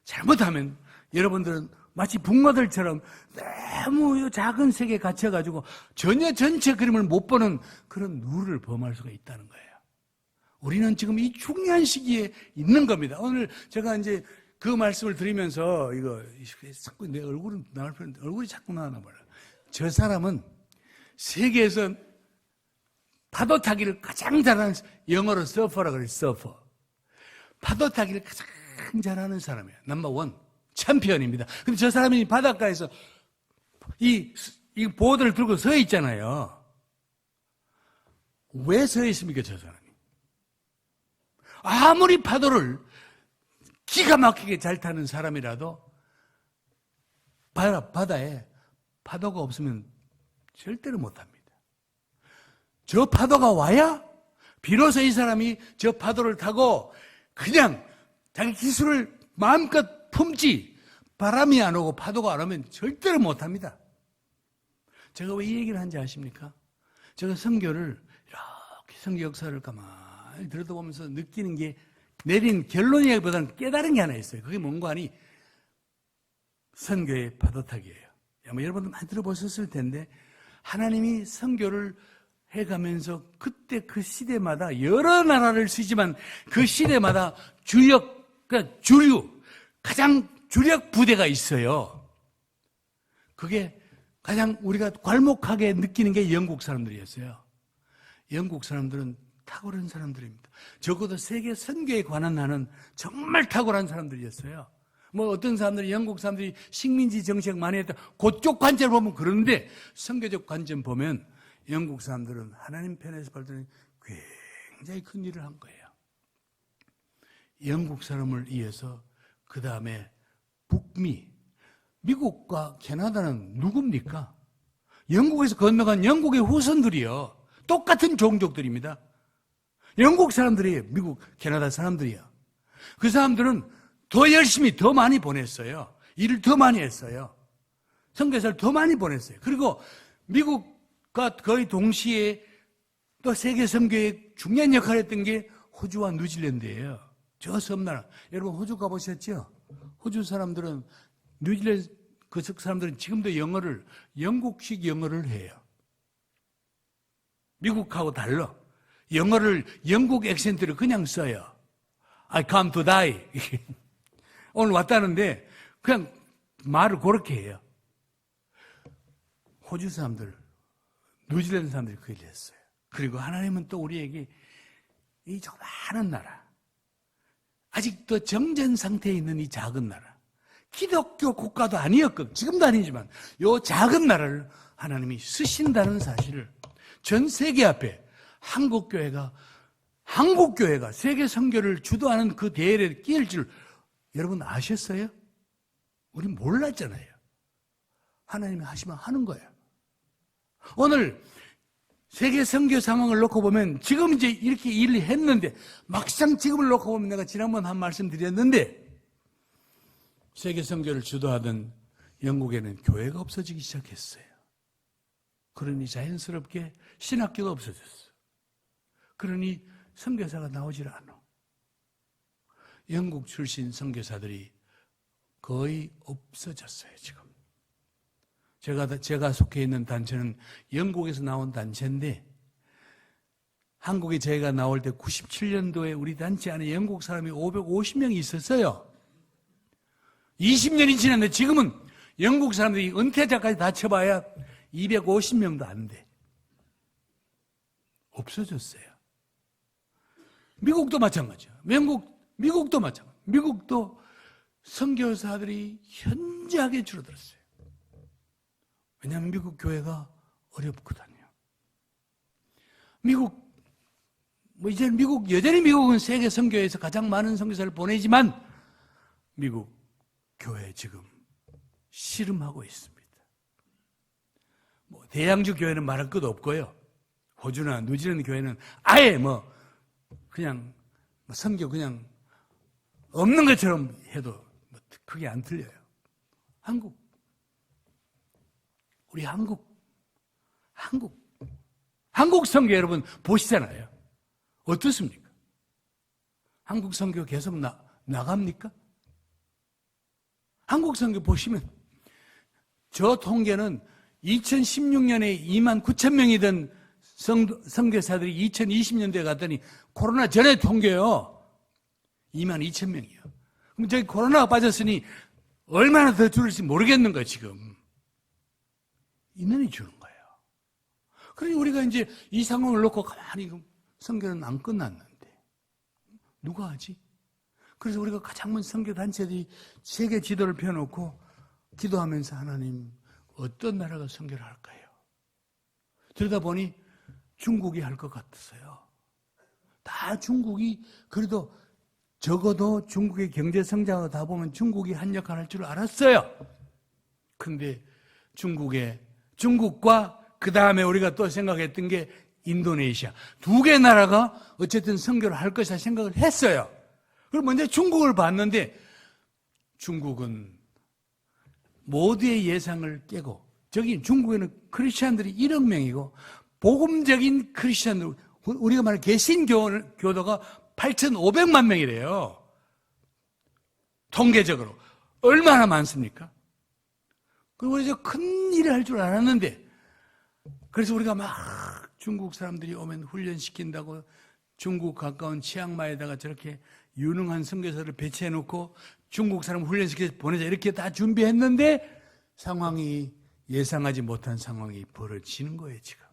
잘못하면 여러분들은 마치 붕어들처럼 너무 작은 세계에 갇혀가지고 전혀 전체 그림을 못 보는 그런 누를 범할 수가 있다는 거예요. 우리는 지금 이 중요한 시기에 있는 겁니다. 오늘 제가 이제 그 말씀을 드리면서 자꾸 내 얼굴은 나올 뻔했는데 얼굴이 자꾸 나와나 봐요. 저 사람은 세계에서 파도 타기를 가장 잘하는, 영어로 서퍼라고 그래요. 서퍼. 파도 타기를 가장 잘하는 사람이에요. 넘버 1. 챔피언입니다. 근데 저 사람이 바닷가에서 이 보드를 들고 서 있잖아요. 왜 서 있습니까, 저 사람이? 아무리 파도를 기가 막히게 잘 타는 사람이라도 바다에 파도가 없으면 절대로 못합니다. 저 파도가 와야 비로소 이 사람이 저 파도를 타고 그냥 자기 기술을 마음껏 품지, 바람이 안 오고 파도가 안 오면 절대로 못합니다. 제가 왜 이 얘기를 하는지 아십니까? 제가 선교를 이렇게 선교 역사를 가만히 들여다보면서 느끼는 게 내린 결론이라기보다는 깨달은 게 하나 있어요. 그게 뭔가 하니 선교의 파도타기예요. 아마 여러분들 많이 들어보셨을 텐데 하나님이 선교를 해가면서 그때 그 시대마다 여러 나라를 쓰지만 그 시대마다 그러니까 가장 주력 부대가 있어요. 그게 가장 우리가 괄목하게 느끼는 게 영국 사람들이었어요. 영국 사람들은 탁월한 사람들입니다. 적어도 세계 선교에 관한 한은 정말 탁월한 사람들이었어요. 뭐 어떤 사람들이 영국 사람들이 식민지 정책 많이 했다. 그쪽 관점을 보면 그런데 선교적 관점 보면 영국 사람들은 하나님 편에서 볼 때는 굉장히 큰 일을 한 거예요. 영국 사람을 이어서 그 다음에 북미, 미국과 캐나다는 누굽니까? 영국에서 건너간 영국의 후손들이요. 똑같은 종족들입니다. 영국 사람들이에요. 미국, 캐나다 사람들이요. 그 사람들은 더 열심히 더 많이 보냈어요. 일을 더 많이 했어요. 선교사를 더 많이 보냈어요. 그리고 미국과 거의 동시에 또 세계 선교에 중요한 역할을 했던 게 호주와 뉴질랜드예요. 저 섬나라. 여러분 호주 가보셨죠? 호주 사람들은 뉴질랜드 그 사람들은 지금도 영국식 영어를 해요. 미국하고 달라. 영어를 영국 액센트를 그냥 써요. I come to die. 오늘 왔다는데 그냥 말을 그렇게 해요. 호주 사람들, 뉴질랜드 사람들이 그 일을 했어요. 그리고 하나님은 또 우리에게 이 조그마한 나라, 아직도 정전 상태에 있는 이 작은 나라, 기독교 국가도 아니었고 지금도 아니지만 이 작은 나라를 하나님이 쓰신다는 사실을 전 세계 앞에 한국교회가 세계 선교를 주도하는 그 대열에 끼일 줄 여러분 아셨어요? 우린 몰랐잖아요. 하나님이 하시면 하는 거예요. 오늘 세계 선교 상황을 놓고 보면 지금 이제 이렇게 일을 했는데 막상 지금을 놓고 보면 내가 지난번 한 말씀 드렸는데 세계 선교를 주도하던 영국에는 교회가 없어지기 시작했어요. 그러니 자연스럽게 신학교가 없어졌어. 그러니 선교사가 나오질 않아. 영국 출신 선교사들이 거의 없어졌어요, 지금. 제가 속해 있는 단체는 영국에서 나온 단체인데, 한국에 제가 나올 때 97년도에 우리 단체 안에 영국 사람이 550명이 있었어요. 20년이 지났는데 지금은 영국 사람들이 은퇴자까지 다 쳐봐야 250명도 안 돼. 없어졌어요. 미국도 마찬가지야. 미국도 마찬가지야. 미국도 선교사들이 현저하게 줄어들었어요. 왜냐하면 미국 교회가 어렵거든요. 여전히 미국은 세계 선교에서 가장 많은 선교사를 보내지만 미국 교회 지금 씨름하고 있습니다. 대양주 교회는 말할 것도 없고요. 호주나 뉴질랜드 교회는 아예 그냥 선교 그냥 없는 것처럼 해도 크게 안 틀려요. 우리 한국 선교 여러분 보시잖아요. 어떻습니까? 한국 선교 계속 나갑니까? 한국 선교 보시면 저 통계는 2016년에 29,000명이던 선교사들이 2020년도에 갔더니 코로나 전에 통계요. 22,000명이요. 그럼 저기 코로나가 빠졌으니 얼마나 더 줄을지 모르겠는 거예요, 지금. 인원이 주는 거예요. 그러니 우리가 이제 이 상황을 놓고 가만히 선교는 안 끝났는데 누가 하지? 그래서 우리가 가장 먼저 선교 단체들이 세계 지도를 펴놓고 기도하면서 하나님 어떤 나라가 선교를 할까요? 들여다 보니 중국이 할 것 같았어요. 다 중국이 그래도 적어도 중국의 경제 성장을 다 보면 중국이 한 역할 할 줄 알았어요. 그런데 중국과 그 다음에 우리가 또 생각했던 게 인도네시아. 두 개 나라가 어쨌든 선교를 할 것이라 생각을 했어요. 그럼 먼저 중국을 봤는데 중국은 모두의 예상을 깨고 저기 중국에는 크리스찬들이 1억 명이고 복음적인 크리스찬들 우리가 말하는 개신교도가 8,500만 명이래요. 통계적으로. 얼마나 많습니까? 그리고 이제 큰 일을 할 줄 알았는데 그래서 우리가 막 중국 사람들이 오면 훈련시킨다고 중국 가까운 치앙마이에다가 저렇게 유능한 선교사를 배치해놓고 중국 사람 훈련시켜서 보내자 이렇게 다 준비했는데 상황이 예상하지 못한 상황이 벌어지는 거예요, 지금.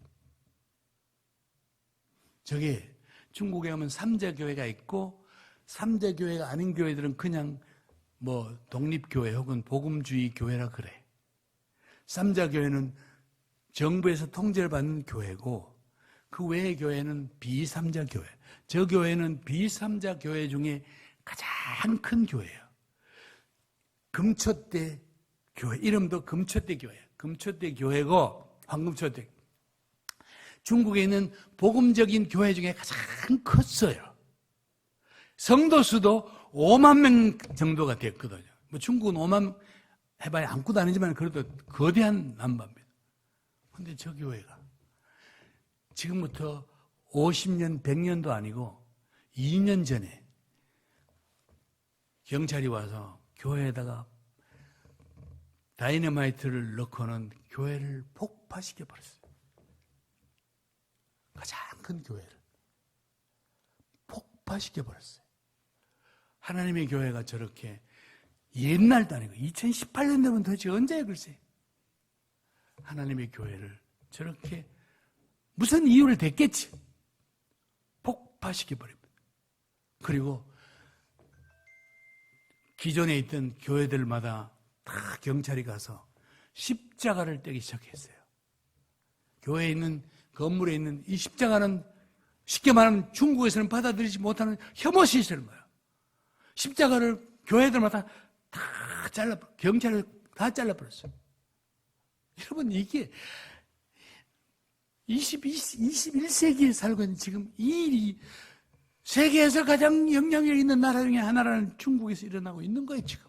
저게 중국에 가면 삼자교회가 있고 삼자교회가 아닌 교회들은 그냥 독립교회 혹은 복음주의 교회라 그래. 삼자교회는 정부에서 통제를 받는 교회고 그 외의 교회는 비삼자교회. 저 교회는 비삼자교회 중에 가장 큰 교회예요. 금초대 교회, 이름도 금초대 교회예요. 금초대 교회고 황금초대. 중국에 있는 복음적인 교회 중에 가장 컸어요. 성도 수도 5만 명 정도가 됐거든요. 중국은 5만 해봐야 아무것도 아니지만 그래도 거대한 남바입니다. 그런데 저 교회가 지금부터 50년, 100년도 아니고 2년 전에 경찰이 와서 교회에다가 다이너마이트를 넣고는 교회를 폭파시켜버렸어요. 가장 큰 교회를 폭파시켜버렸어요. 하나님의 교회가 저렇게 옛날도 아니고 2018년도면 도대체 언제야 글쎄. 하나님의 교회를 저렇게 무슨 이유를 댔겠지. 폭파시켜버립니다. 그리고 기존에 있던 교회들마다 다 경찰이 가서 십자가를 떼기 시작했어요. 교회에 있는 건물에 있는 이 십자가는 쉽게 말하면 중국에서는 받아들이지 못하는 혐오 시설인 거예요. 십자가를 교회들마다 다 경찰을 다 잘라버렸어요. 여러분 이게 21세기에 살고 있는 지금 이 일이 세계에서 가장 영향력 있는 나라 중에 하나라는 중국에서 일어나고 있는 거예요, 지금.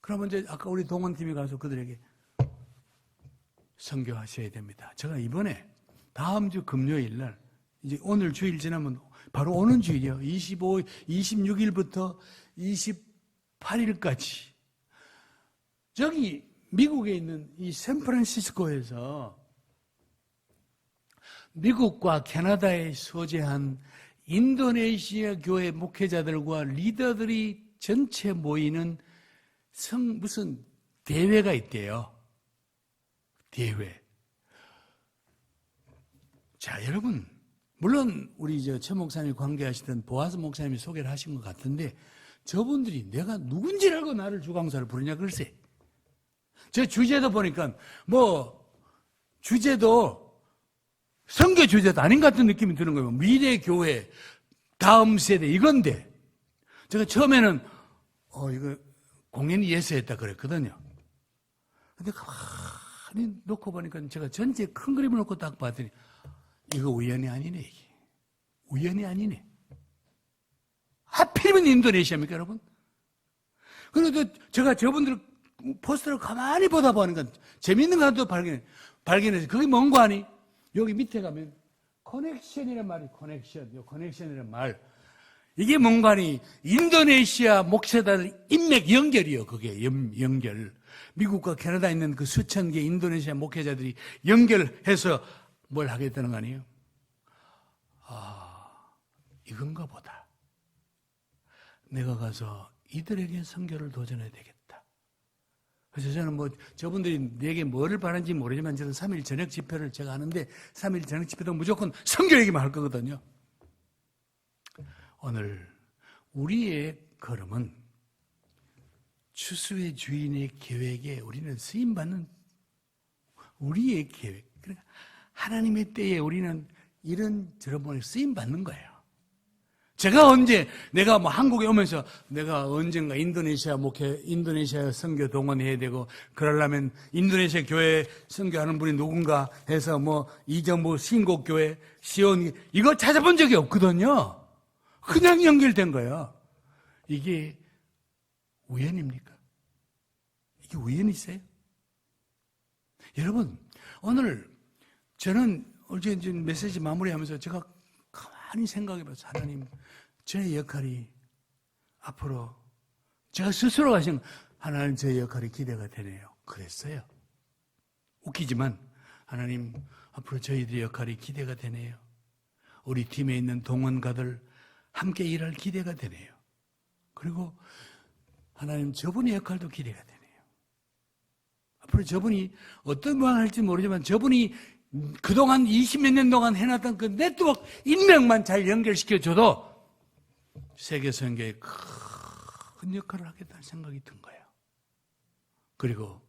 그러면 이제 아까 우리 동원팀이 가서 그들에게 선교하셔야 됩니다. 제가 이번에 다음 주 금요일 날, 이제 오늘 주일 지나면 바로 오는 주일이요. 26일부터 28일까지. 저기 미국에 있는 이 샌프란시스코에서 미국과 캐나다에 소재한 인도네시아 교회 목회자들과 리더들이 전체 모이는 무슨 대회가 있대요. 대회. 자, 여러분, 물론 우리 최 목사님이 관계하시던 보아스 목사님이 소개를 하신 것 같은데 저분들이 내가 누군지 알고 나를 주강사를 부르냐 글쎄. 저 주제도 보니까 주제도 선교 주제도 아닌 것 같은 느낌이 드는 거예요. 미래 교회, 다음 세대 이건데 제가 처음에는 이거 공연이 예수했다 그랬거든요. 근데 가만히 놓고 보니까 제가 전체 큰 그림을 놓고 딱 봤더니 이거 우연이 아니네, 이게. 우연이 아니네. 하필이면 인도네시아입니까, 여러분? 그래도 제가 저분들 포스터를 가만히 보다 보니까 재밌는 거 하나도 발견해서 그게 뭔 거 아니? 여기 밑에 가면 커넥션이란 말이 커넥션이란 말. 이게 뭔가 하니 인도네시아 목회자들 인맥 연결이요, 그게 연결. 미국과 캐나다에 있는 그 수천 개 인도네시아 목회자들이 연결해서 뭘 하겠다는 거 아니에요? 이건가 보다. 내가 가서 이들에게 선교를 도전해야 되겠다. 그래서 저는 저분들이 내게 뭐를 바라는지 모르지만 저는 3일 저녁 집회를 제가 하는데 3일 저녁 집회도 무조건 선교 얘기만 할 거거든요. 오늘 우리의 걸음은 추수의 주인의 계획에 우리는 쓰임받는 우리의 계획. 그러니까 하나님의 때에 우리는 이런 저런 쓰임받는 거예요. 제가 내가 한국에 오면서 내가 언젠가 인도네시아 선교 동원해야 되고, 그러려면 인도네시아 교회 선교하는 분이 누군가 해서 이정부 신곡교회, 시온, 이거 찾아본 적이 없거든요. 그냥 연결된 거예요. 이게 우연입니까? 이게 우연이 있어요? 여러분, 오늘 저는 어제 메시지 마무리하면서 제가 가만히 생각해봐서 하나님, 저의 역할이 앞으로 제가 스스로 하신 하나님 저의 역할이 기대가 되네요. 그랬어요. 웃기지만 하나님 앞으로 저희들의 역할이 기대가 되네요. 우리 팀에 있는 동원가들 함께 일할 기대가 되네요. 그리고 하나님 저분의 역할도 기대가 되네요. 앞으로 저분이 어떤 모양을 할지 모르지만 저분이 그동안 20몇 년 동안 해놨던 그 네트워크 인맥만 잘 연결시켜줘도 세계 선교에 큰 역할을 하겠다는 생각이 든 거예요. 그리고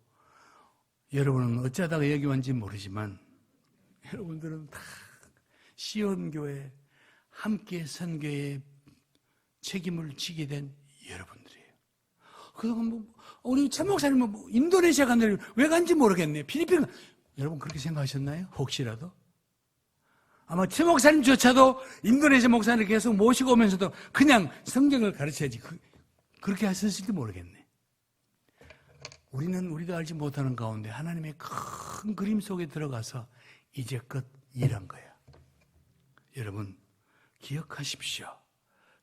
여러분은 어쩌다가 여기 왔는지 모르지만 여러분들은 다 시온교회 함께 선교의 책임을 지게 된 여러분들이에요. 그동안 우리 최 목사님은 인도네시아 간다니 왜 간지 모르겠네. 필리핀 여러분 그렇게 생각하셨나요? 혹시라도? 아마 최 목사님조차도 인도네시아 목사님을 계속 모시고 오면서도 그냥 성경을 가르쳐야지 그렇게 하셨을지 모르겠네. 우리도 알지 못하는 가운데 하나님의 큰 그림 속에 들어가서 이제껏 일한 거야. 여러분 기억하십시오.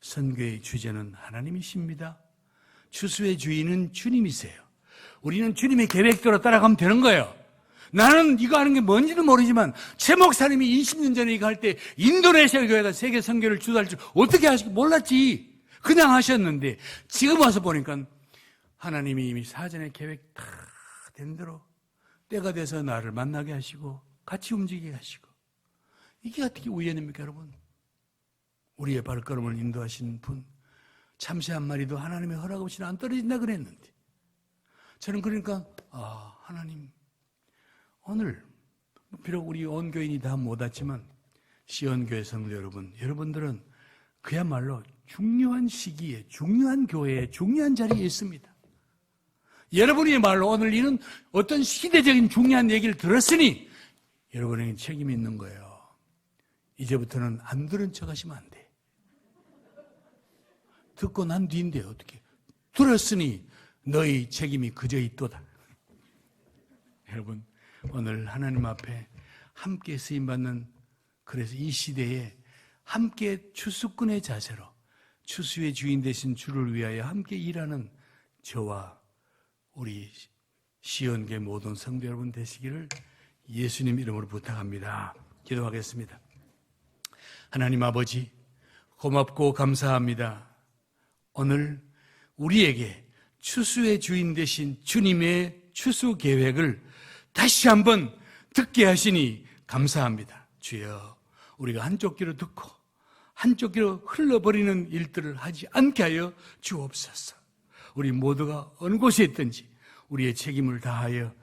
선교의 주제는 하나님이십니다. 추수의 주인은 주님이세요. 우리는 주님의 계획대로 따라가면 되는 거예요. 나는 이거 하는 게 뭔지는 모르지만 최 목사님이 20년 전에 이거 할 때 인도네시아 교회가 세계 선교를 주도할 줄 어떻게 하실지 몰랐지. 그냥 하셨는데 지금 와서 보니까 하나님이 이미 사전에 계획 다 된 대로 때가 돼서 나를 만나게 하시고 같이 움직이게 하시고, 이게 어떻게 우연입니까 여러분? 우리의 발걸음을 인도하신 분, 참새 한 마리도 하나님의 허락 없이는 안 떨어진다 그랬는데, 저는 그러니까 하나님 오늘 비록 우리 온 교인이 다 못 왔지만 시온교회 성도 여러분들은 그야말로 중요한 시기에 중요한 교회에 중요한 자리에 있습니다. 여러분의 말로 오늘 이런 어떤 시대적인 중요한 얘기를 들었으니 여러분에게 책임이 있는 거예요. 이제부터는 안 들은 척 하시면 안 돼. 듣고 난 뒤인데 어떻게 들었으니 너희 책임이 그저 있도다. 여러분, 오늘 하나님 앞에 함께 쓰임받는, 그래서 이 시대에 함께 추수꾼의 자세로 추수의 주인 되신 주를 위하여 함께 일하는 저와 우리 시온교회 모든 성도 여러분 되시기를 예수님 이름으로 부탁합니다. 기도하겠습니다. 하나님 아버지, 고맙고 감사합니다. 오늘 우리에게 추수의 주인 되신 주님의 추수 계획을 다시 한번 듣게 하시니 감사합니다. 주여, 우리가 한쪽 귀로 듣고 한쪽 귀로 흘러버리는 일들을 하지 않게 하여 주옵소서. 우리 모두가 어느 곳에 있든지 우리의 책임을 다하여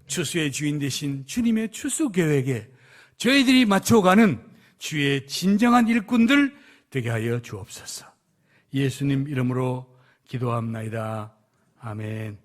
추수의 주인 되신 주님의 추수 계획에 저희들이 맞춰가는 주의 진정한 일꾼들 되게 하여 주옵소서. 예수님 이름으로 기도합나이다. 아멘.